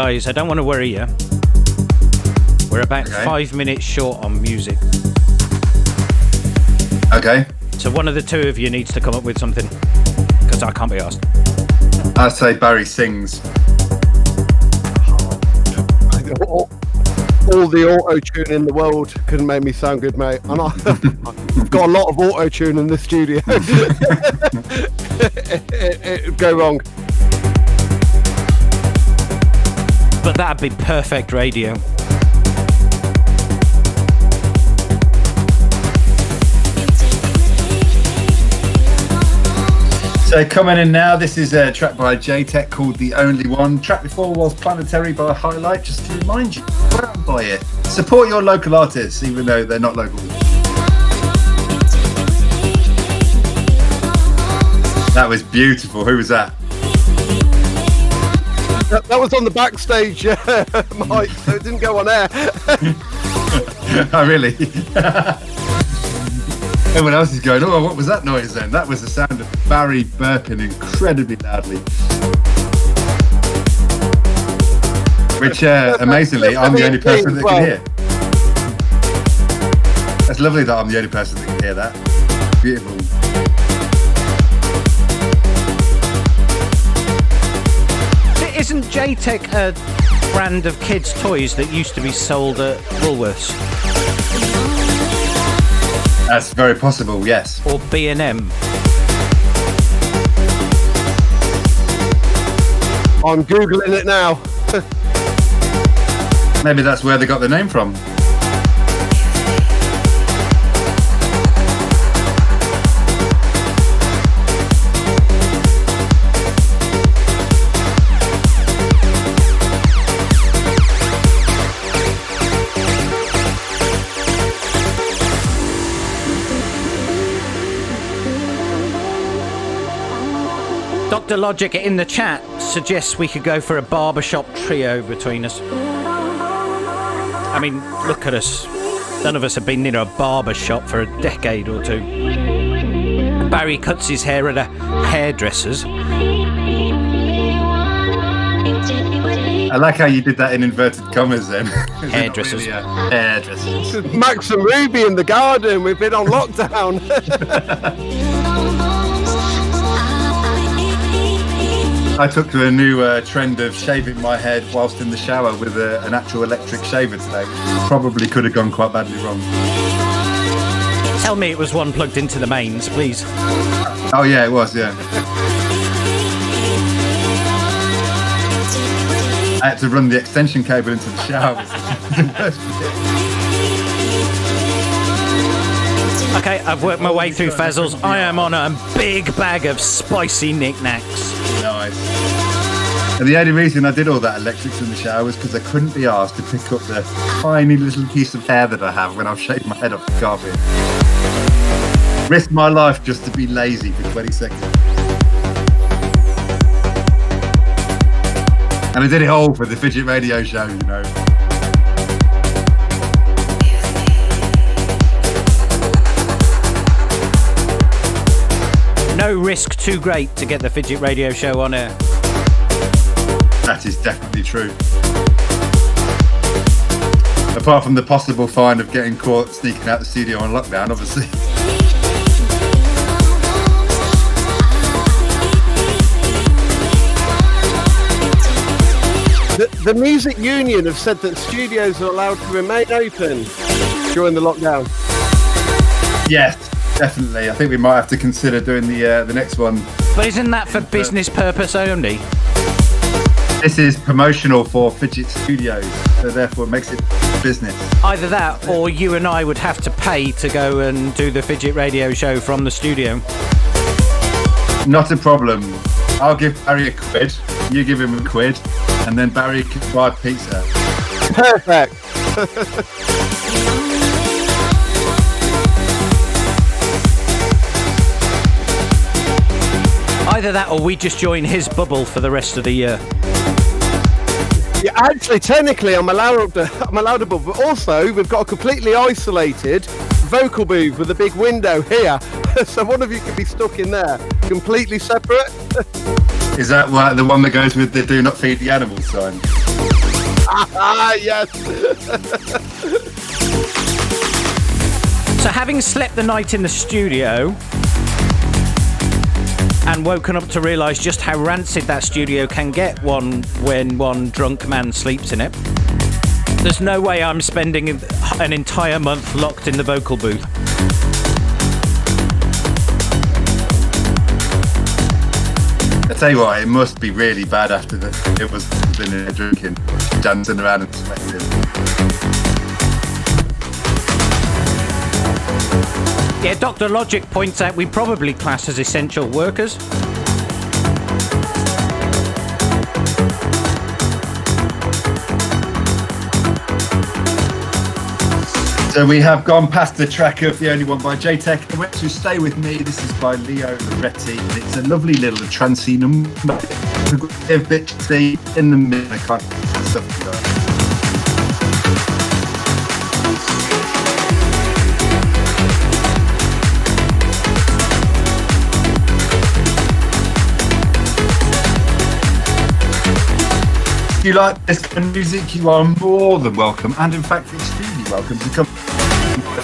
guys, I don't want to worry you. We're about 5 minutes short on music. Okay. So one of the two of you needs to come up with something, because I can't be asked. I'd say Barry sings. All the auto-tune in the world couldn't make me sound good, mate. And I've got a lot of auto-tune in the studio. It'd go wrong. But that'd be perfect radio. So coming in now, this is a track by J-Tech called The Only One. Track before was Planetary by Highlight, just to remind you, go out and buy it. Support your local artists, even though they're not local. That was beautiful. Who was that? That was on the backstage, Mike, so it didn't go on air. Oh, really? Everyone else is going, oh, what was that noise then? That was the sound of Barry burping incredibly loudly. Which, amazingly, I'm the only person that can hear. That's lovely that I'm the only person that can hear that. Beautiful. Isn't J-Tech a brand of kids' toys that used to be sold at Woolworths? That's very possible, yes. Or B&M? I'm Googling it now. Maybe that's where they got the name from. Dr. Logic in the chat suggests we could go for a barbershop trio between us. I mean, look at us. None of us have been near a barbershop for a decade or two. Barry cuts his hair at a hairdresser's. I like how you did that in inverted commas then. Hairdressers. Really hairdressers. Max and Ruby in the garden. We've been on lockdown. I took to a new trend of shaving my head whilst in the shower with an actual electric shaver today. Probably could have gone quite badly wrong. Tell me it was one plugged into the mains, please. Oh yeah, it was, yeah. I had to run the extension cable into the shower. Okay, I've worked my way through Fazzles. I am on a big bag of spicy knickknacks. Nice. And the only reason I did all that electrics in the shower was because I couldn't be asked to pick up the tiny little piece of hair that I have when I've shaved my head off the carpet. Risk my life just to be lazy for 20 seconds. And I did it all for the Fidget Radio Show, you know. No risk too great to get the Fidget Radio Show on air. That is definitely true. Apart from the possible fine of getting caught sneaking out the studio on lockdown, obviously. The Music Union have said that studios are allowed to remain open during the lockdown. Yes, definitely. I think we might have to consider doing the next one. But isn't that for business purpose only? This is promotional for Fidget Studios, so therefore it makes it business. Either that, or you and I would have to pay to go and do the Fidget Radio Show from the studio. Not a problem. I'll give Barry a quid, you give him a quid, and then Barry can buy pizza. Perfect. Either that, or we just join his bubble for the rest of the year. Yeah, actually, technically, I'm allowable, but also we've got a completely isolated vocal booth with a big window here, so one of you could be stuck in there, completely separate. Is that the one that goes with the "Do not feed the animals" sign? Yes. So having slept the night in the studio and woken up to realise just how rancid that studio can get when one drunk man sleeps in it, there's no way I'm spending an entire month locked in the vocal booth. I tell you what, it must be really bad after it was in there drinking, dancing around and sweating. Yeah, Dr. Logic points out we probably class as essential workers. So we have gone past the track of The Only One by J-Tech. I went to Stay With Me. This is by Leo Loretti. And it's a lovely little trancey number. A bit in the middle, kind of stuff like that. If you like this kind of music, you are more than welcome, and in fact extremely welcome, to come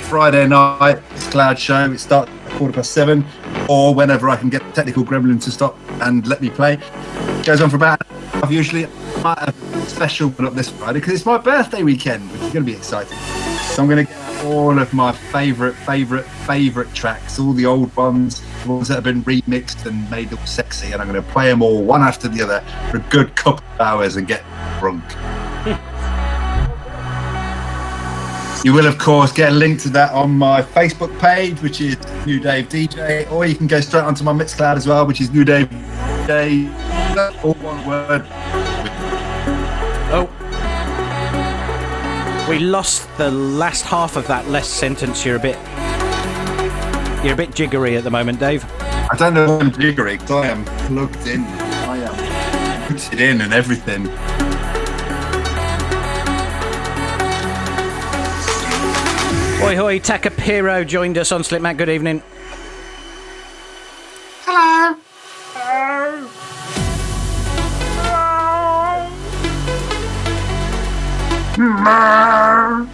Friday night. It's Cloud Show. It starts at 7:15, or whenever I can get the technical gremlin to stop and let me play. It goes on for about an hour usually. I might have a special one up this Friday because it's my birthday weekend, which is going to be exciting. So I'm going to get all of my favourite tracks, all the old ones, the ones that have been remixed and made all sexy, and I'm going to play them all one after the other for a good couple of hours and get drunk. You will, of course, get a link to that on my Facebook page, which is New Dave DJ, or you can go straight onto my Mixcloud as well, which is New Dave DJ, all one word. Oh. We lost the last half of that last sentence. You're a bit jiggery at the moment, Dave. I don't know if I'm jiggery, because I am plugged in. I am put it in and everything. Hoi hoi, Takapiro joined us on Slipmat. Good evening. Hello. Hello.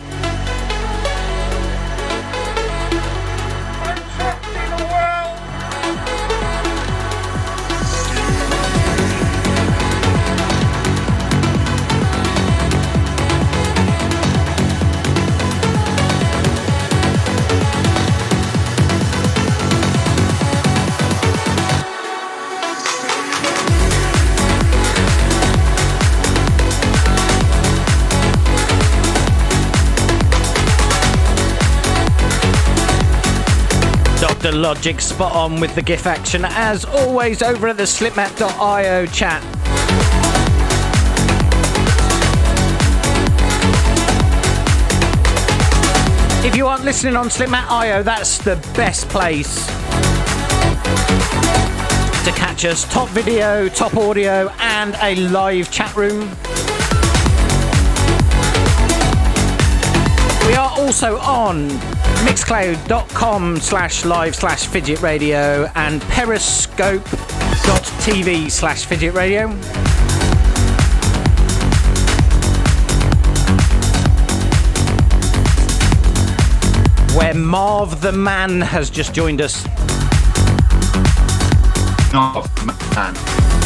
Dr. Logic spot on with the GIF action, as always, over at the slipmat.io chat. If you aren't listening on Slipmat.io, that's the best place to catch us. Top video, top audio, and a live chat room. We are also on mixcloud.com/live/Fidget Radio and periscope.tv/Fidget Radio. Where Marv the Man has just joined us. Marv the Man.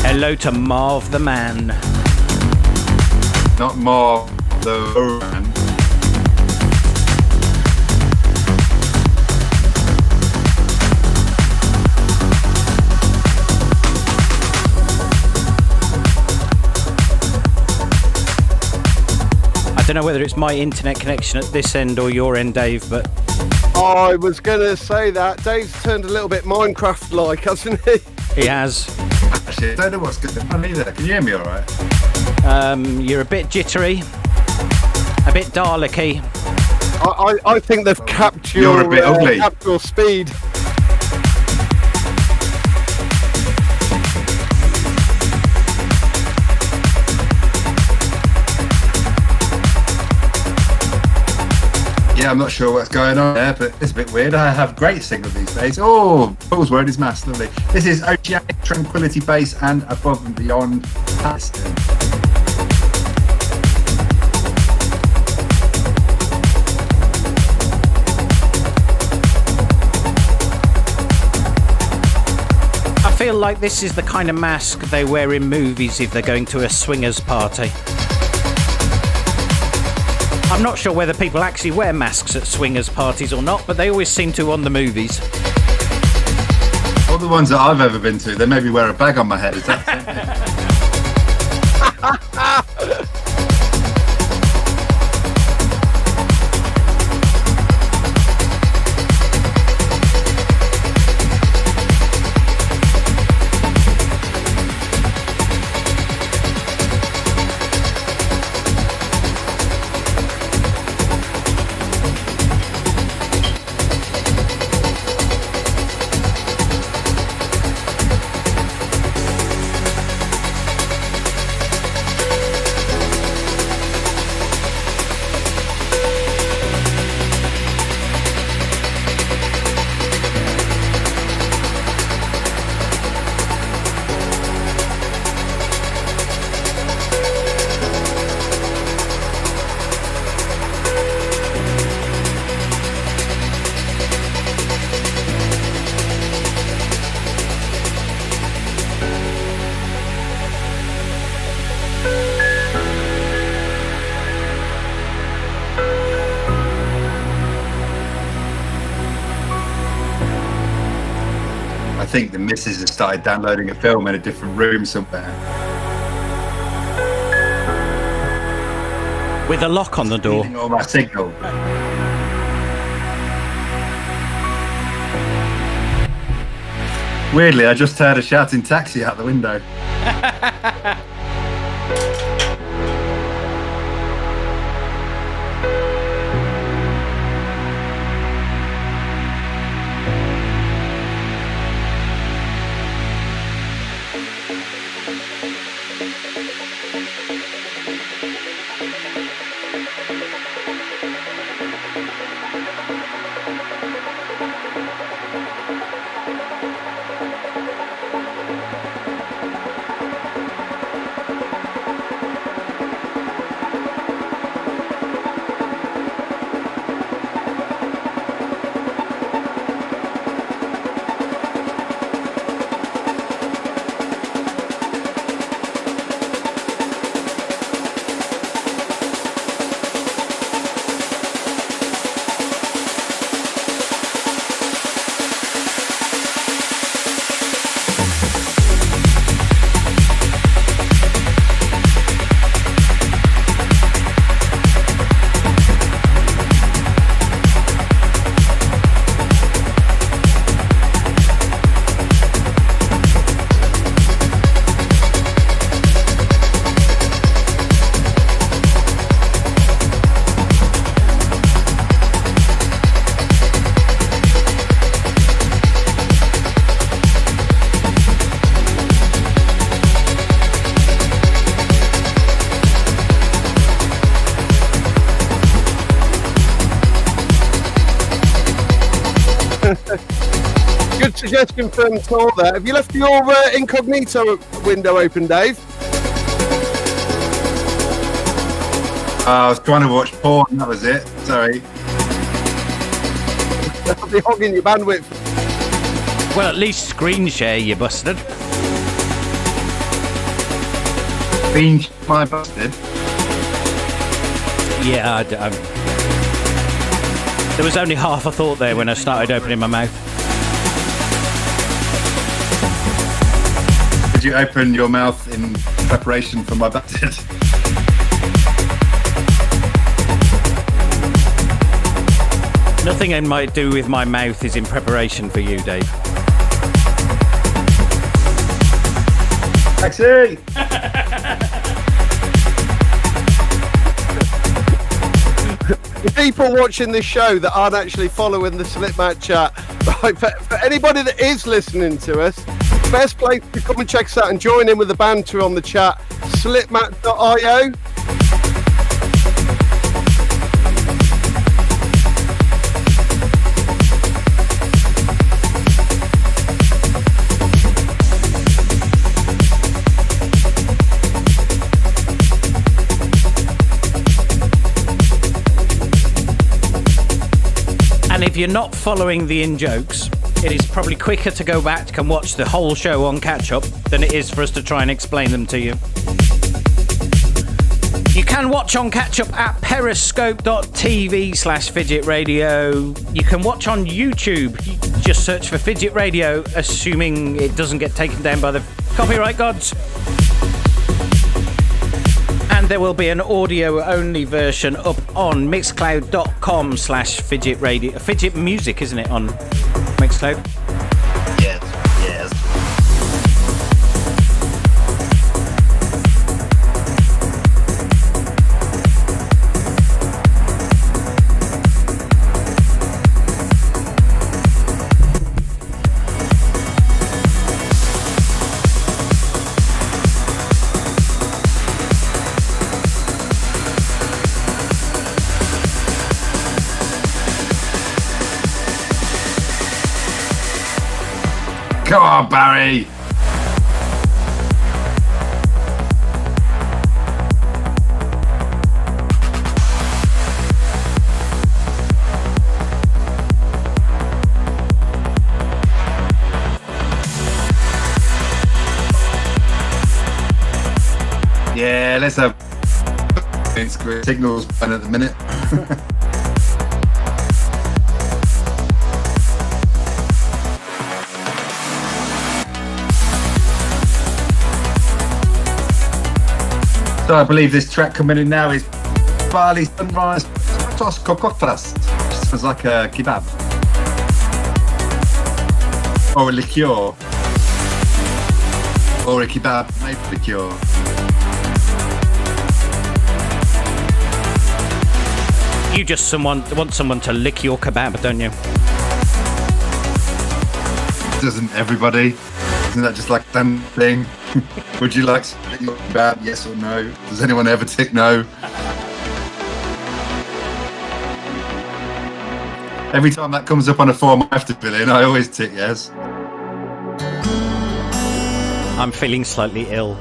Hello to Marv the Man. Not Marv the Man. I don't know whether it's my internet connection at this end or your end, Dave, but... I was going to say that. Dave's turned a little bit Minecraft-like, hasn't he? He has. Actually, I don't know what's going on either. Can you hear me all right? You're a bit jittery, a bit Dalek-y. I think they've capped You're a bit ugly. Capped your speed. Yeah, I'm not sure what's going on there, but it's a bit weird. I have great signal these days. Oh, Paul's word is mass, lovely. This is Oceanic Tranquility Base and Above and Beyond. feel like this is the kind of mask they wear in movies if they're going to a swingers party. I'm not sure whether people actually wear masks at swingers parties or not, but they always seem to on the movies. All the ones that I've ever been to, they maybe wear a bag on my head. Is that I think the missus has started downloading a film in a different room somewhere. With a lock on the door. Stealing all my signal. Weirdly, I just heard a shouting taxi out the window. Good suggestion from Tor there. Have you left your incognito window open, Dave? I was trying to watch porn, that was it. Sorry. That'll be hogging your bandwidth. Well, at least screen share, you bastard. Screen my bastard? Yeah, there was only half a thought there when I started opening my mouth. Did you open your mouth in preparation for my bastard? Nothing I might do with my mouth is in preparation for you, Dave. Taxi! People watching this show that aren't actually following the Slipmat chat, right, for anybody that is listening to us, best place to come and check us out and join in with the banter on the chat, slipmat.io. And if you're not following the in-jokes, It is probably quicker to go back and watch the whole show on catch-up than it is for us to try and explain them to you. You can watch on catch-up at periscope.tv/Fidget Radio. You can watch on YouTube. You just search for Fidget Radio, assuming it doesn't get taken down by the copyright gods. And there will be an audio-only version up on mixcloud.com/Fidget Radio. Fidget Music, isn't it, on Mixcloud? Yes, yes. Come on, Barry. Yeah, let's have signals at the minute. So I believe this track coming in now is Bali Sunrise Tos Kokotras. Sounds like a kebab. Or a liqueur. Or a kebab made with liqueur. You just want someone to lick your kebab, don't you? Doesn't everybody? Isn't that just like a damn thing? Would you like to lick your kebab, yes or no? Does anyone ever tick no? Every time that comes up on a form I have to fill in, I always tick yes. I'm feeling slightly ill.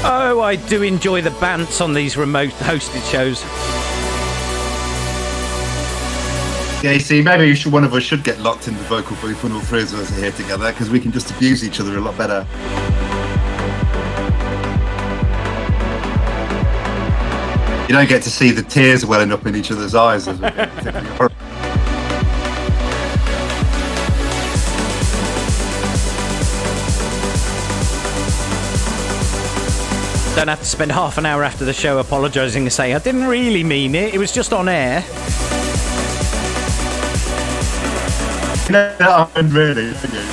Oh, I do enjoy the bants on these remote hosted shows. Yeah, you see, maybe one of us should get locked in the vocal booth when all three of us are here together, because we can just abuse each other a lot better. You don't get to see the tears welling up in each other's eyes. As we Don't have to spend half an hour after the show apologising and say, I didn't really mean it, it was just on air. that happened really, didn't you?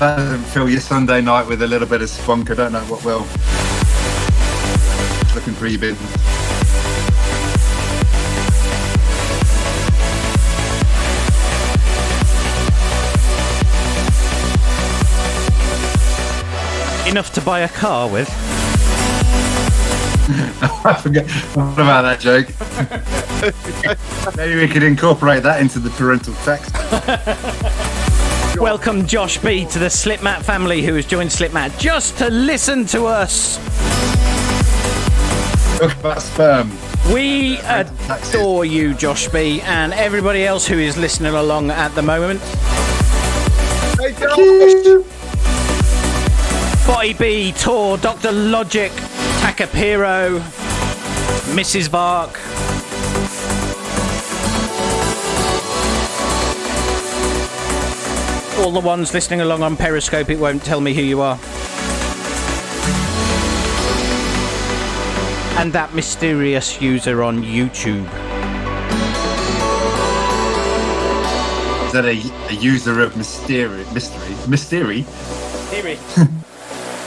That doesn't fill your Sunday night with a little bit of spunk. I don't know what will. Looking for your business. Enough to buy a car with. I forget about that joke. Maybe we could incorporate that into the parental tax. Welcome Josh B to the Slipmat family, who has joined Slipmat just to listen to us. Talk about sperm. We adore you, Josh B, and everybody else who is listening along at the moment. Hey, Josh. Bobby B, Tor, Dr. Logic, Takapiro, Mrs. Vark. All the ones listening along on Periscope, it won't tell me who you are. And that mysterious user on YouTube. Is that a user of mystery? Mystery? Theory.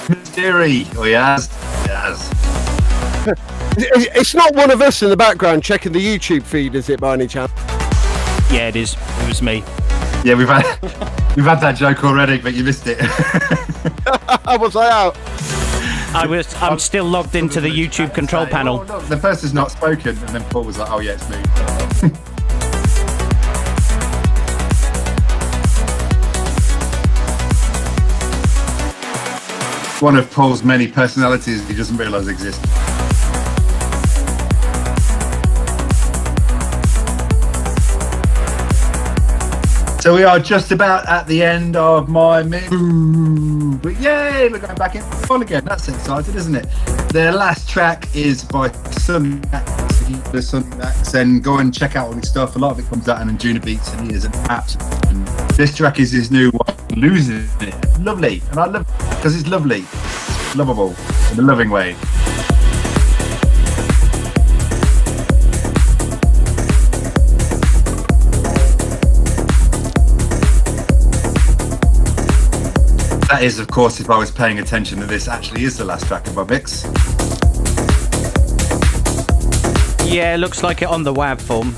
Mystery. Oh, he has. He has. It's not one of us in the background checking the YouTube feed, is it, by any chance? Yeah, it is. It was me. Yeah, we've had that joke already, but you missed it. Was I out? I'm still logged into the YouTube control panel. Oh, look, the person's not spoken, and then Paul was like, "Oh yeah, it's me." One of Paul's many personalities he doesn't realise exist. So we are just about at the end of my but yay, we're going back in full again. That's exciting, isn't it? The last track is by Sunmax, and go and check out all his stuff. A lot of it comes out in Juna Beats, and he is an absolute. This track is his new one, Losing It. Lovely, and I love it because it's lovely, it's lovable in a loving way. That is, of course, if I was paying attention that this actually is the last track of my mix. Yeah, looks like it on the WAV form.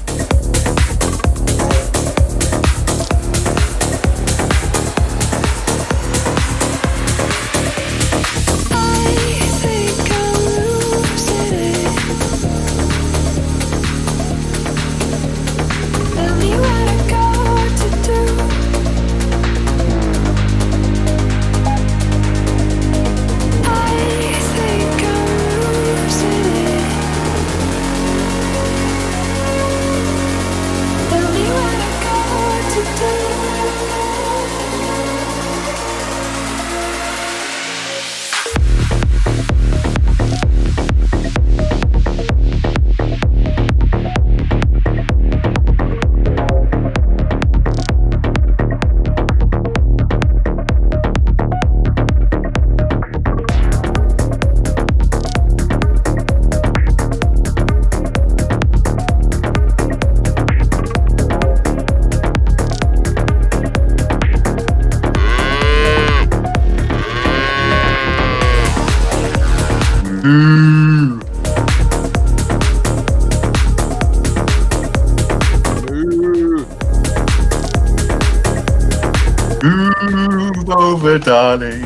Move over, darling.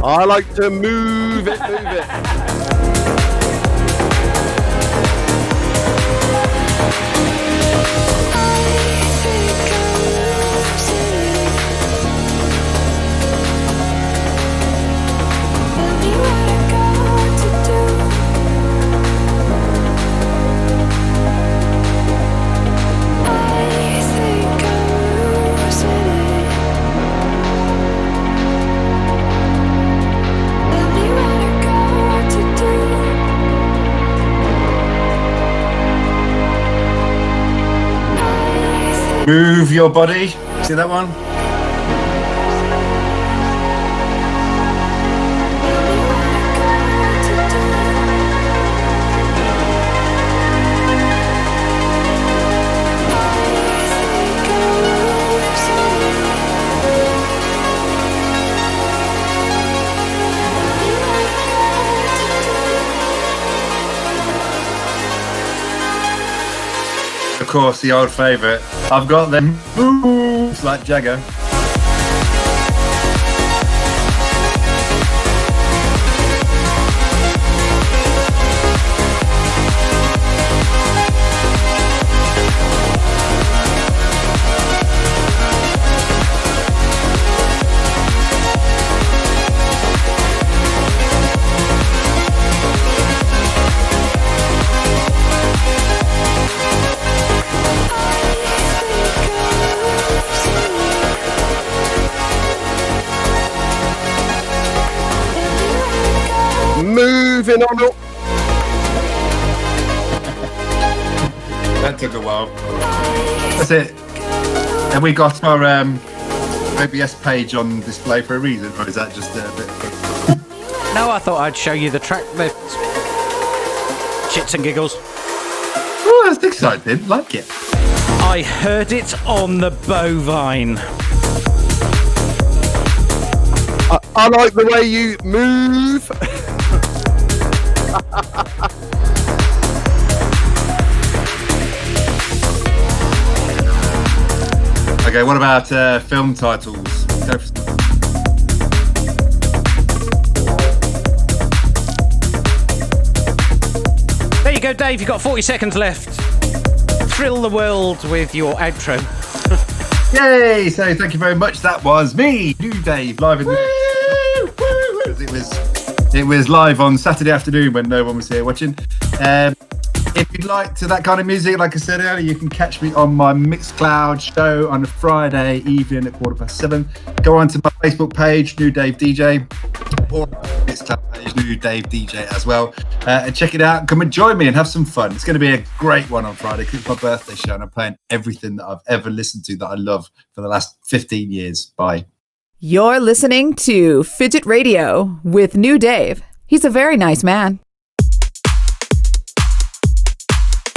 I like to move it, move it. Move your body. See that one? Of course, the old favourite. I've got them moves like Jagger. Moving on up. That took a while. That's it. Have we got our OBS page on display for a reason, or is that just a bit? No, I thought I'd show you the track, the shits and giggles. Oh, that's exciting. Like it. I heard it on the bovine. I like the way you move. Okay, what about film titles? Go for There you go, Dave. You've got 40 seconds left. Thrill the world with your outro. Yay! So thank you very much. That was me, New Dave, live in the... It was live on Saturday afternoon when no one was here watching. If you'd like to that kind of music, like I said earlier, you can catch me on my Mixcloud show on a Friday evening at 7:15. Go on to my Facebook page, New Dave DJ, or Mixcloud page, New Dave DJ as well, and check it out. Come and join me and have some fun. It's going to be a great one on Friday because it's my birthday show and I'm playing everything that I've ever listened to that I love for the last 15 years. Bye. You're listening to Fidget Radio with New Dave. He's a very nice man.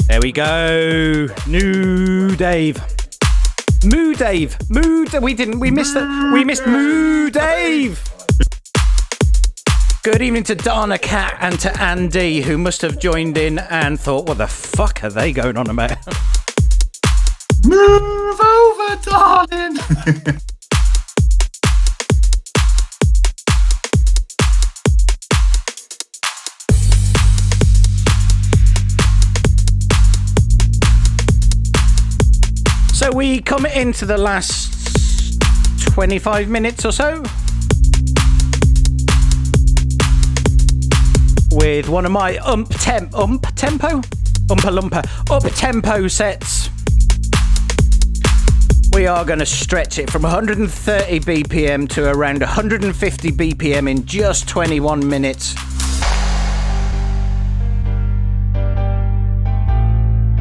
There we go. New Dave. Moo Dave. We missed Moo Dave. Good evening to Dana, Cat, and to Andy, who must have joined in and thought, what the fuck are they going on about? Move over, darling. So we come into the last 25 minutes or so with one of my up-tempo sets. We are going to stretch it from 130 BPM to around 150 BPM in just 21 minutes.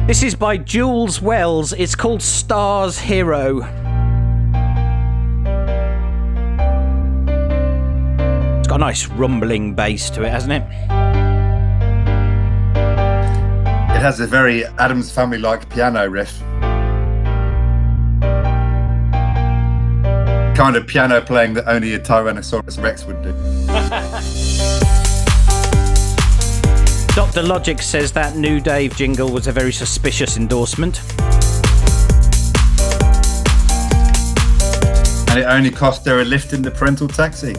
This is by Jules Wells. It's called Star's Hero. It's got a nice rumbling bass to it, hasn't it? It has a very Addams Family-like piano riff. Kind of piano playing that only a Tyrannosaurus Rex would do. Dr. Logic says that New Dave jingle was a very suspicious endorsement. And it only cost her a lift in the parental taxi.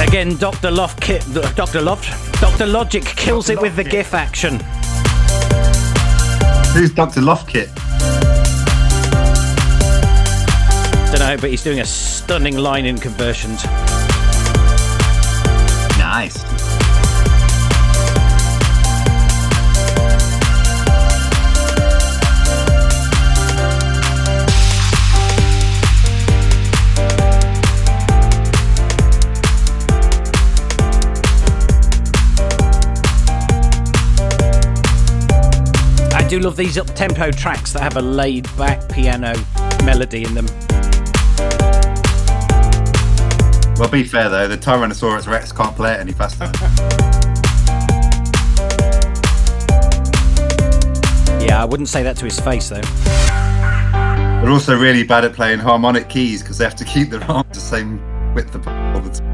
Again, Dr. Logic kills it with the GIF action. Who's Dr. Loftkit? Don't know, but he's doing a stunning line in conversions. Nice. I do love these up-tempo tracks that have a laid-back piano melody in them. Well, be fair though, the Tyrannosaurus Rex can't play it any faster. Yeah, I wouldn't say that to his face though. They're also really bad at playing harmonic keys because they have to keep their arms the same width all the time.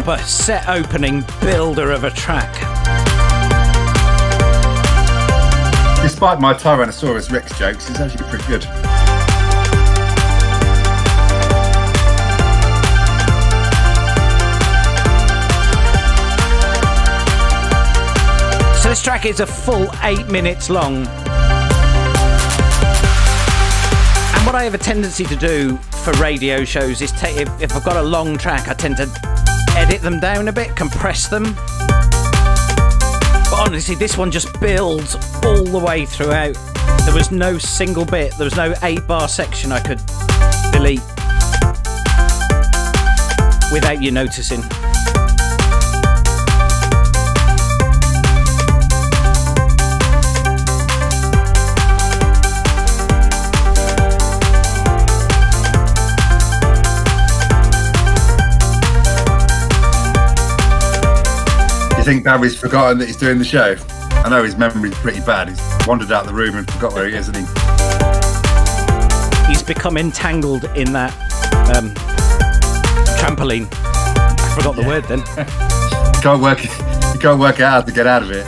proper set opening builder of a track. Despite my Tyrannosaurus Rex jokes, it's actually pretty good. So this track is a full 8 minutes long. And what I have a tendency to do for radio shows is if I've got a long track, I tend to edit them down a bit, compress them. But honestly, this one just builds all the way throughout. There was no single bit, there was no 8-bar section I could delete without you noticing. You think Barry's forgotten that he's doing the show? I know his memory's pretty bad. He's wandered out the room and forgot where he is, hasn't he? He's become entangled in that trampoline. I forgot the word then. You can't work out how to get out of it.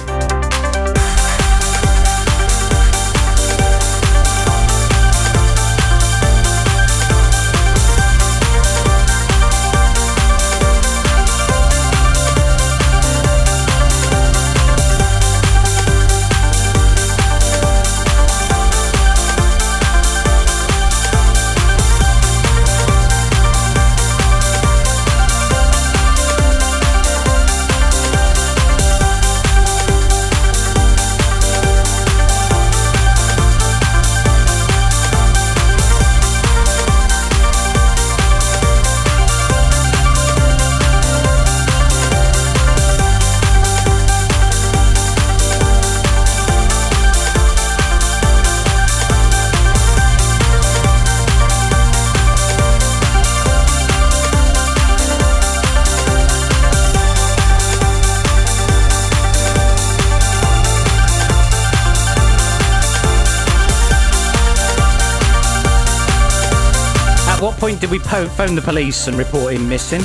At what point did we phone the police and report him missing?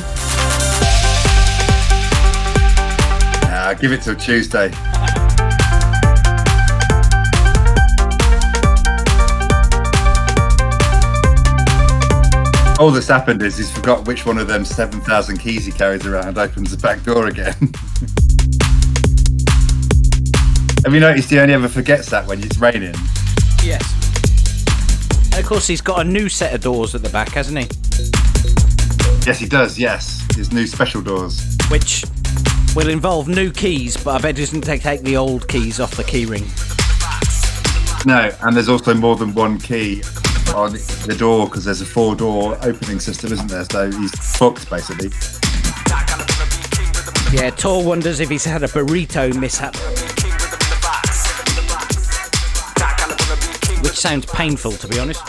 Give it till Tuesday. All that's happened is he's forgot which one of them 7,000 keys he carries around opens the back door again. Have you noticed he only ever forgets that when it's raining? Yes. And of course, he's got a new set of doors at the back, hasn't he? Yes, he does, yes. His new special doors. Which will involve new keys, but I bet he doesn't take the old keys off the key ring. No, and there's also more than one key on the door because there's a 4-door opening system, isn't there? So he's fucked, basically. Yeah, Tor wonders if he's had a burrito mishap. Which sounds painful, to be honest.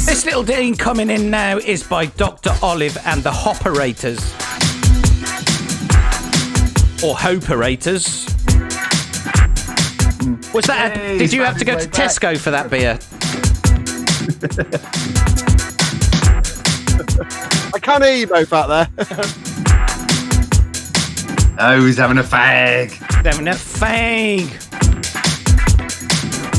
This little ding coming in now is by Dr. Olive and the Hoperators. Or Hoperators. Was that? Did you have to go to Tesco for that beer? I can't hear you both out there. Oh, he's having a fag. Having a fag.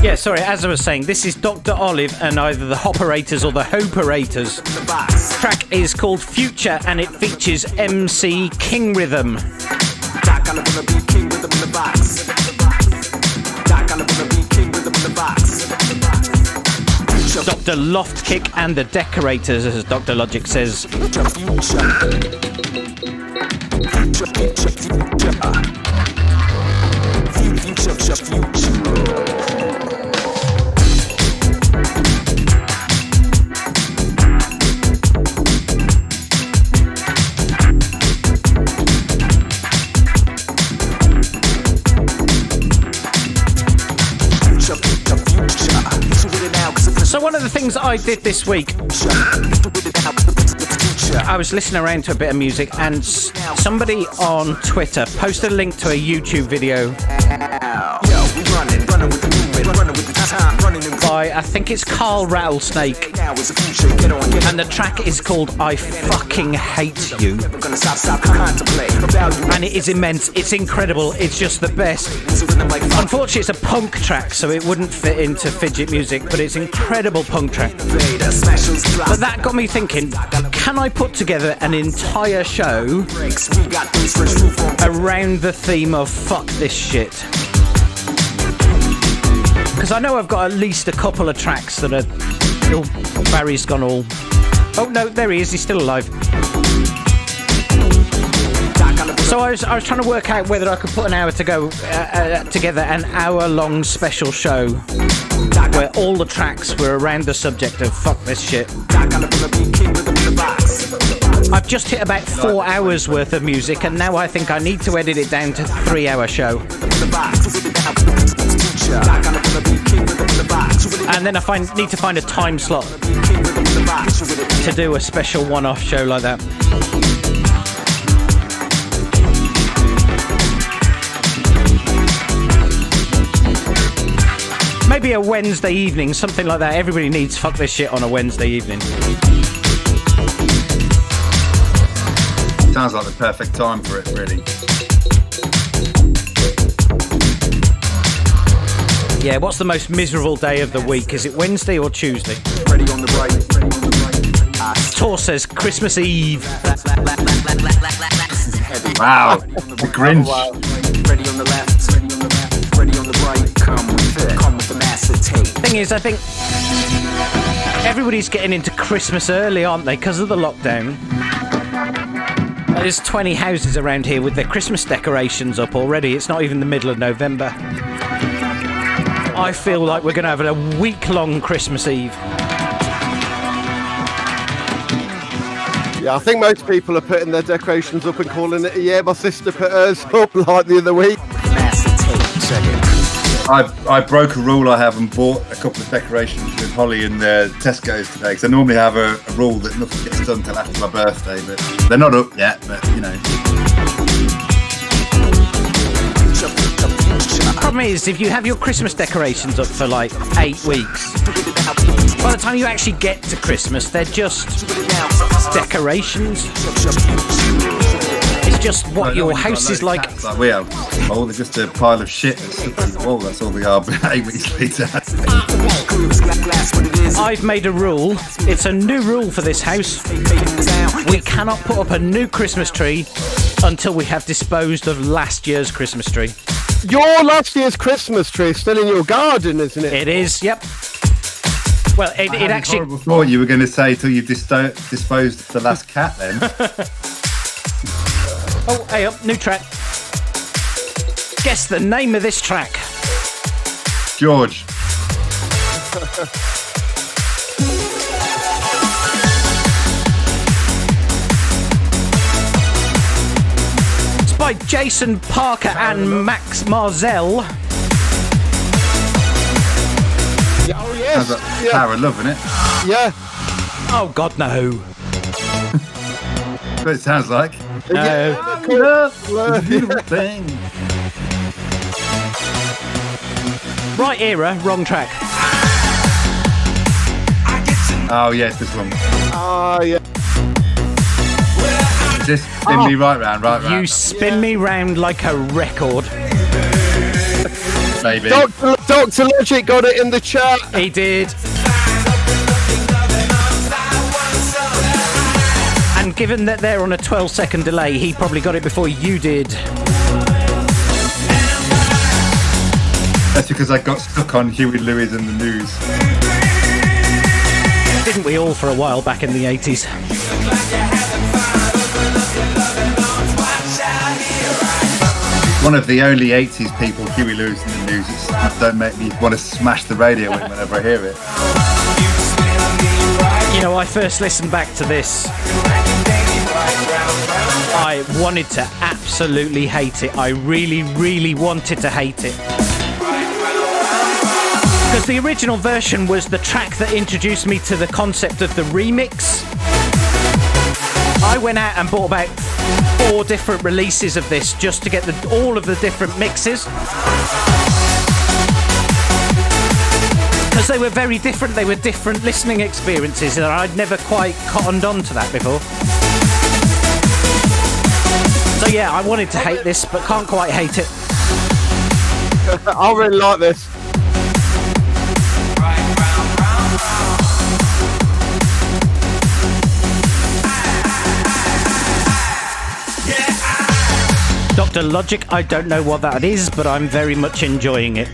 Yeah, sorry, as I was saying, this is Dr. Olive and either the Hoperators or the Hoperators. The track is called Future and it features MC King Rhythm. Dr. Loftkick and the Decorators, as Dr. Logic says. So one of the things I did this week, I was listening around to a bit of music and somebody on Twitter posted a link to a YouTube video by, I think it's Carl Rattlesnake. And the track is called I Fucking Hate You. And it is immense. It's incredible. It's just the best. Unfortunately, it's a punk track, so it wouldn't fit into Fidget music, but it's incredible punk track. But that got me thinking, can I put together an entire show around the theme of fuck this shit? Because I know I've got at least a couple of tracks that are... Oh, Barry's gone all... Oh, no, there he is. He's still alive. So I was trying to work out whether I could put an hour to go together an hour-long special show where all the tracks were around the subject of fuck this shit. I've just hit about 4 hours worth of music, and now I think I need to edit it down to a 3-hour show. And then I need to find a time slot to do a special one-off show like that. Maybe a Wednesday evening, something like that. Everybody needs fuck this shit on a Wednesday evening. Sounds like the perfect time for it, really. Yeah, what's the most miserable day of the week? Is it Wednesday or Tuesday? Ready on the right. Tor says Christmas Eve. Wow, the Grinch. Ready on the left. Ready on the right. Come with the massive tape. Thing is, I think everybody's getting into Christmas early, aren't they? Because of the lockdown. There's 20 houses around here with their Christmas decorations up already. It's not even the middle of November. I feel like we're going to have a week-long Christmas Eve. Yeah, I think most people are putting their decorations up and calling it a year. My sister put hers up like the other week. I broke a rule I have and bought a couple of decorations with Holly in the Tesco's today, because I normally have a rule that nothing gets done till after my birthday, but they're not up yet, but you know. The problem is, if you have your Christmas decorations up for like 8 weeks, by the time you actually get to Christmas, they're just decorations. It's just what your house is like. Like we have. Oh, they're just a pile of shit that's stuck to the wall. That's all they are 8 weeks later. I've made a rule. It's a new rule for this house. We cannot put up a new Christmas tree until we have disposed of last year's Christmas tree. Your last year's Christmas tree is still in your garden, isn't it? It is, yep. Well, it actually... I thought you were going to say till you disposed of the last cat then. Oh, hey up, new track. Guess the name of this track. George. It's by Jason Parker and Max Marzell. Oh, yes. Sounds like Power of Love, isn't it? Yeah. Oh, God, no. But it sounds like. No. Love, beautiful thing. Right era, wrong track. Oh, yes, this one. Oh, yeah. Just spin me right round. You spin me round like a record. Maybe. Dr. Logic got it in the chat. He did. And given that they're on a 12-second delay, he probably got it before you did. That's because I got stuck on Huey Lewis and the News. Didn't we all for a while back in the 80s? One of the only 80s people, Huey Lewis and the News. Don't make me want to smash the radio whenever I hear it. You know, I first listened back to this. I wanted to absolutely hate it. I really, really wanted to hate it. Because the original version was the track that introduced me to the concept of the remix. I went out and bought about 4 different releases of this just to get all of the different mixes. Because they were very different. They were different listening experiences, and I'd never quite cottoned on to that before. So yeah, I wanted to hate this, but can't quite hate it. I really like this. Dr. Logic, I don't know what that is, but I'm very much enjoying it.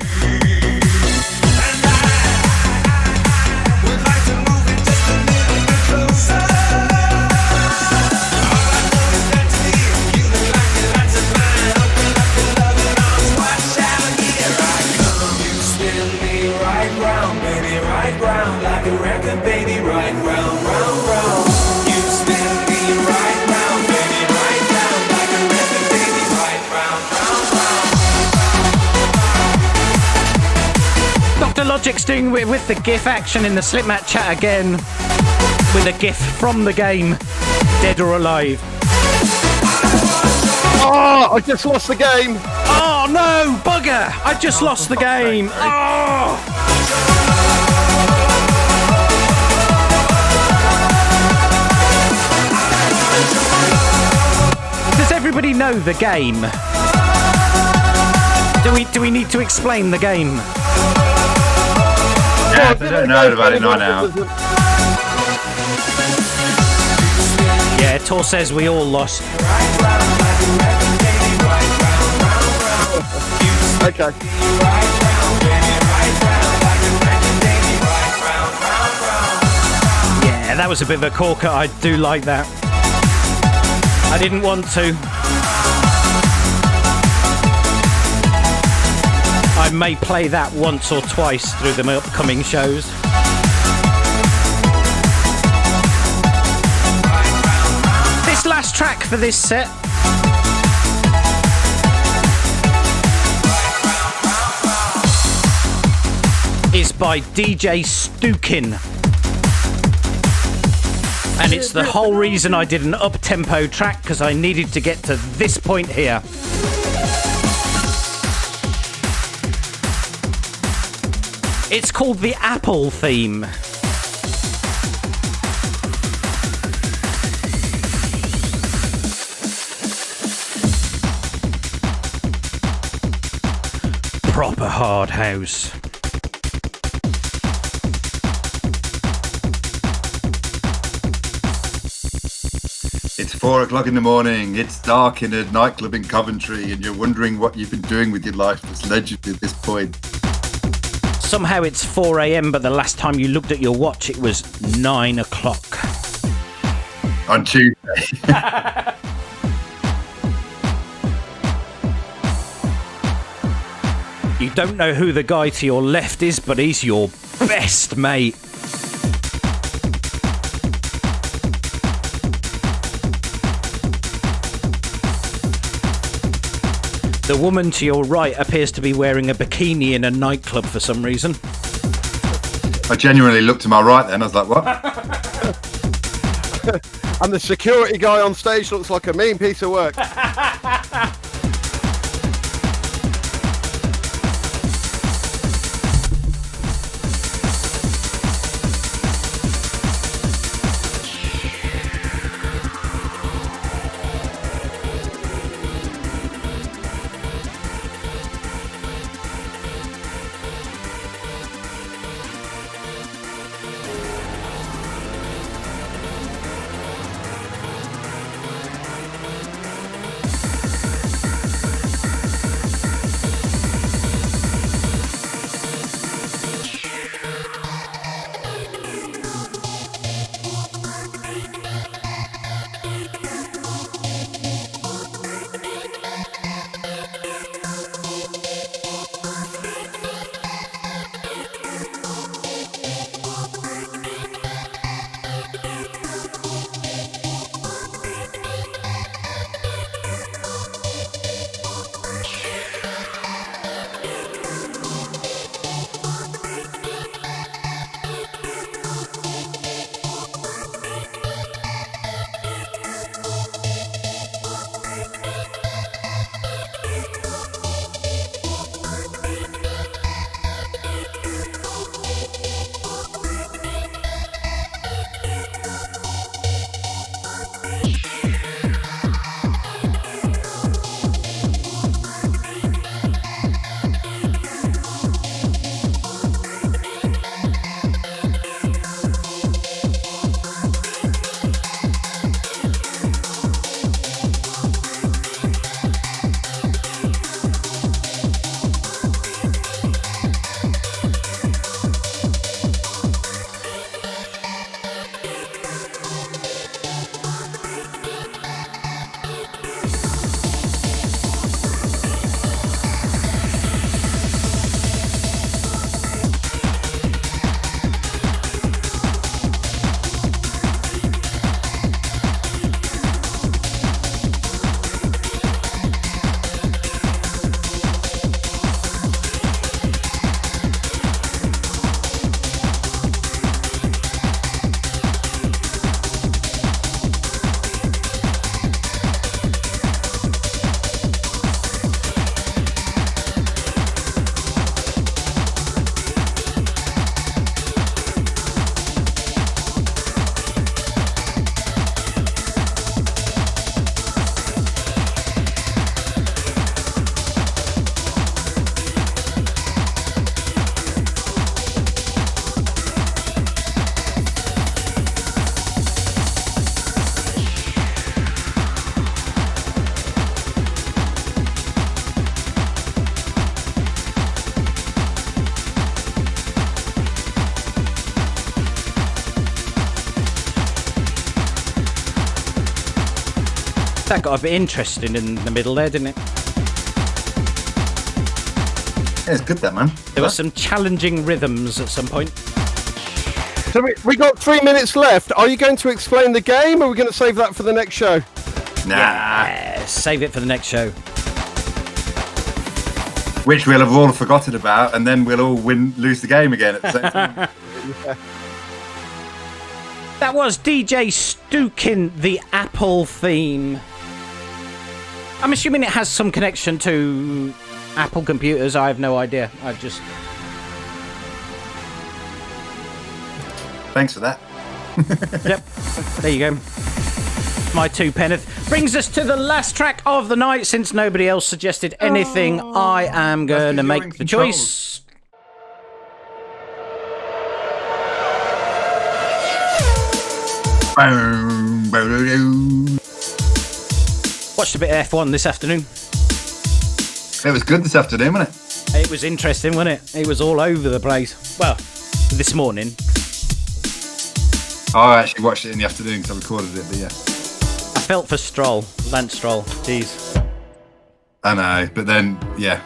Logic's doing with the GIF action in the Slipmat chat again, with a GIF from the game, Dead or Alive. Oh, I just lost the game. Oh no, bugger! I just lost the game. Oh! Does everybody know the game? Do we need to explain the game? Yeah, they don't know about it now. Yeah, Tor says we all lost. Okay. Yeah, that was a bit of a corker. I do like that. I didn't want to. I may play that once or twice through the upcoming shows. This last track for this set is by DJ Stukin. And it's the whole reason I did an up-tempo track, because I needed to get to this point here. It's called the Apple theme. Proper hard house. It's 4 o'clock in the morning. It's dark in a nightclub in Coventry, and you're wondering what you've been doing with your life that's led you to this point. Somehow it's 4 a.m, but the last time you looked at your watch, it was 9 o'clock. On Tuesday. You don't know who the guy to your left is, but he's your best mate. The woman to your right appears to be wearing a bikini in a nightclub for some reason. I genuinely looked to my right then. I was like, what? And the security guy on stage looks like a mean piece of work. That got a bit interesting in the middle there, didn't it? Yeah, it's good, that, man. There were some challenging rhythms at some point. So we got 3 minutes left. Are you going to explain the game, or are we going to save that for the next show? Nah. Yeah, save it for the next show. Which we'll have all forgotten about, and then we'll all lose the game again at the same time. Yeah. That was DJ Stukin, the Apple theme. I'm assuming it has some connection to Apple computers. I have no idea. Thanks for that. Yep. There you go. My 2 penneth. Brings us to the last track of the night. Since nobody else suggested anything, I am going to make the choice. Watched a bit of F1 this afternoon. It was good this afternoon, wasn't it? It was interesting, wasn't it? It was all over the place. Well, this morning. I actually watched it in the afternoon because I recorded it, but yeah. I felt for Stroll, Lance Stroll. Jeez. I know, but then, yeah.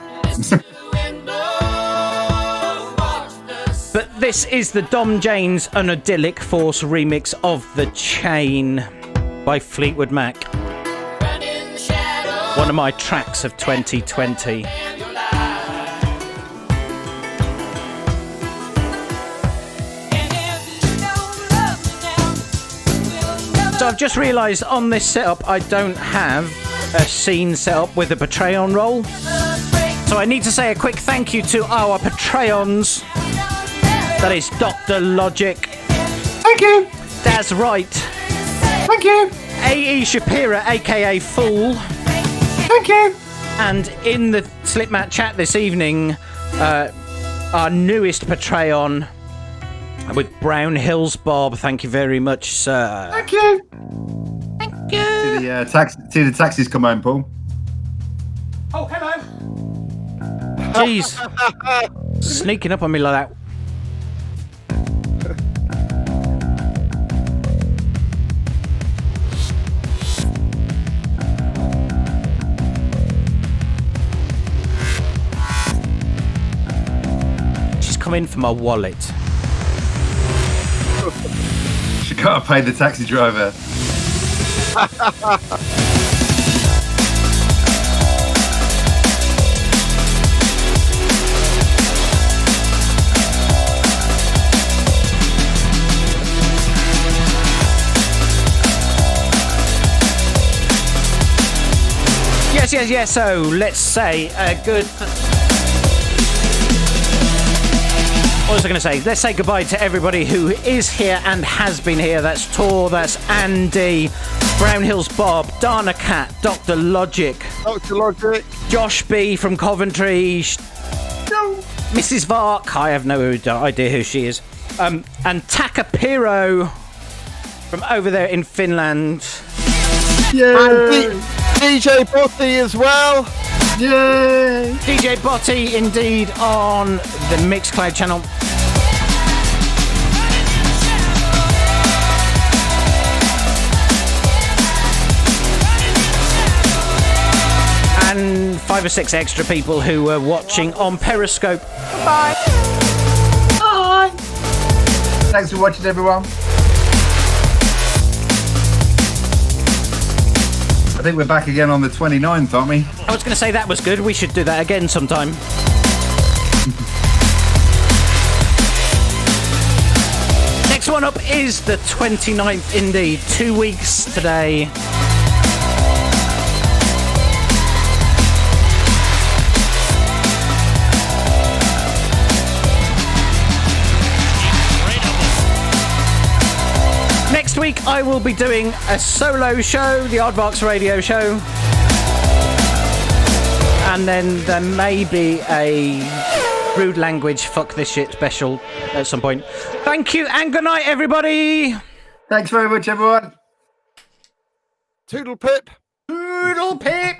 But this is the Dom Janes Unidyllic Force remix of The Chain by Fleetwood Mac. One of my tracks of 2020. So I've just realised on this setup I don't have a scene set up with a Patreon roll. So I need to say a quick thank you to our Patreons. That is Dr. Logic. Thank you. That's right. Thank you. A.E. Shapira, aka Fool. Thank you. And in the Slipmat chat this evening, our newest Patreon with Brown Hills Bob. Thank you very much, sir. Thank you. Thank you. See the taxis come home, Paul. Oh, hello. Jeez. Sneaking up on me like that. Come in for my wallet. She gotta pay the taxi driver. Yes. So let's say a good. What was I going to say? Let's say goodbye to everybody who is here and has been here. That's Tor, that's Andy, Brown Hills Bob, Dana Cat, Dr. Logic, Josh B from Coventry, Mrs. Vark, I have no idea who she is, and Takapiro from over there in Finland. Yeah. And DJ Botti as well. Yay! DJ Botti, indeed, on the Mixcloud channel. And 5 or 6 extra people who were watching on Periscope. Bye. Bye. Thanks for watching, everyone. I think we're back again on the 29th, aren't we? I was going to say that was good. We should do that again sometime. Next one up is the 29th, indeed. 2 weeks today. Next week I will be doing a solo show, the Oddbox Radio Show. And then there may be a rude language fuck this shit special at some point. Thank you and good night, everybody. Thanks very much, everyone. Toodle pip. Toodle pip.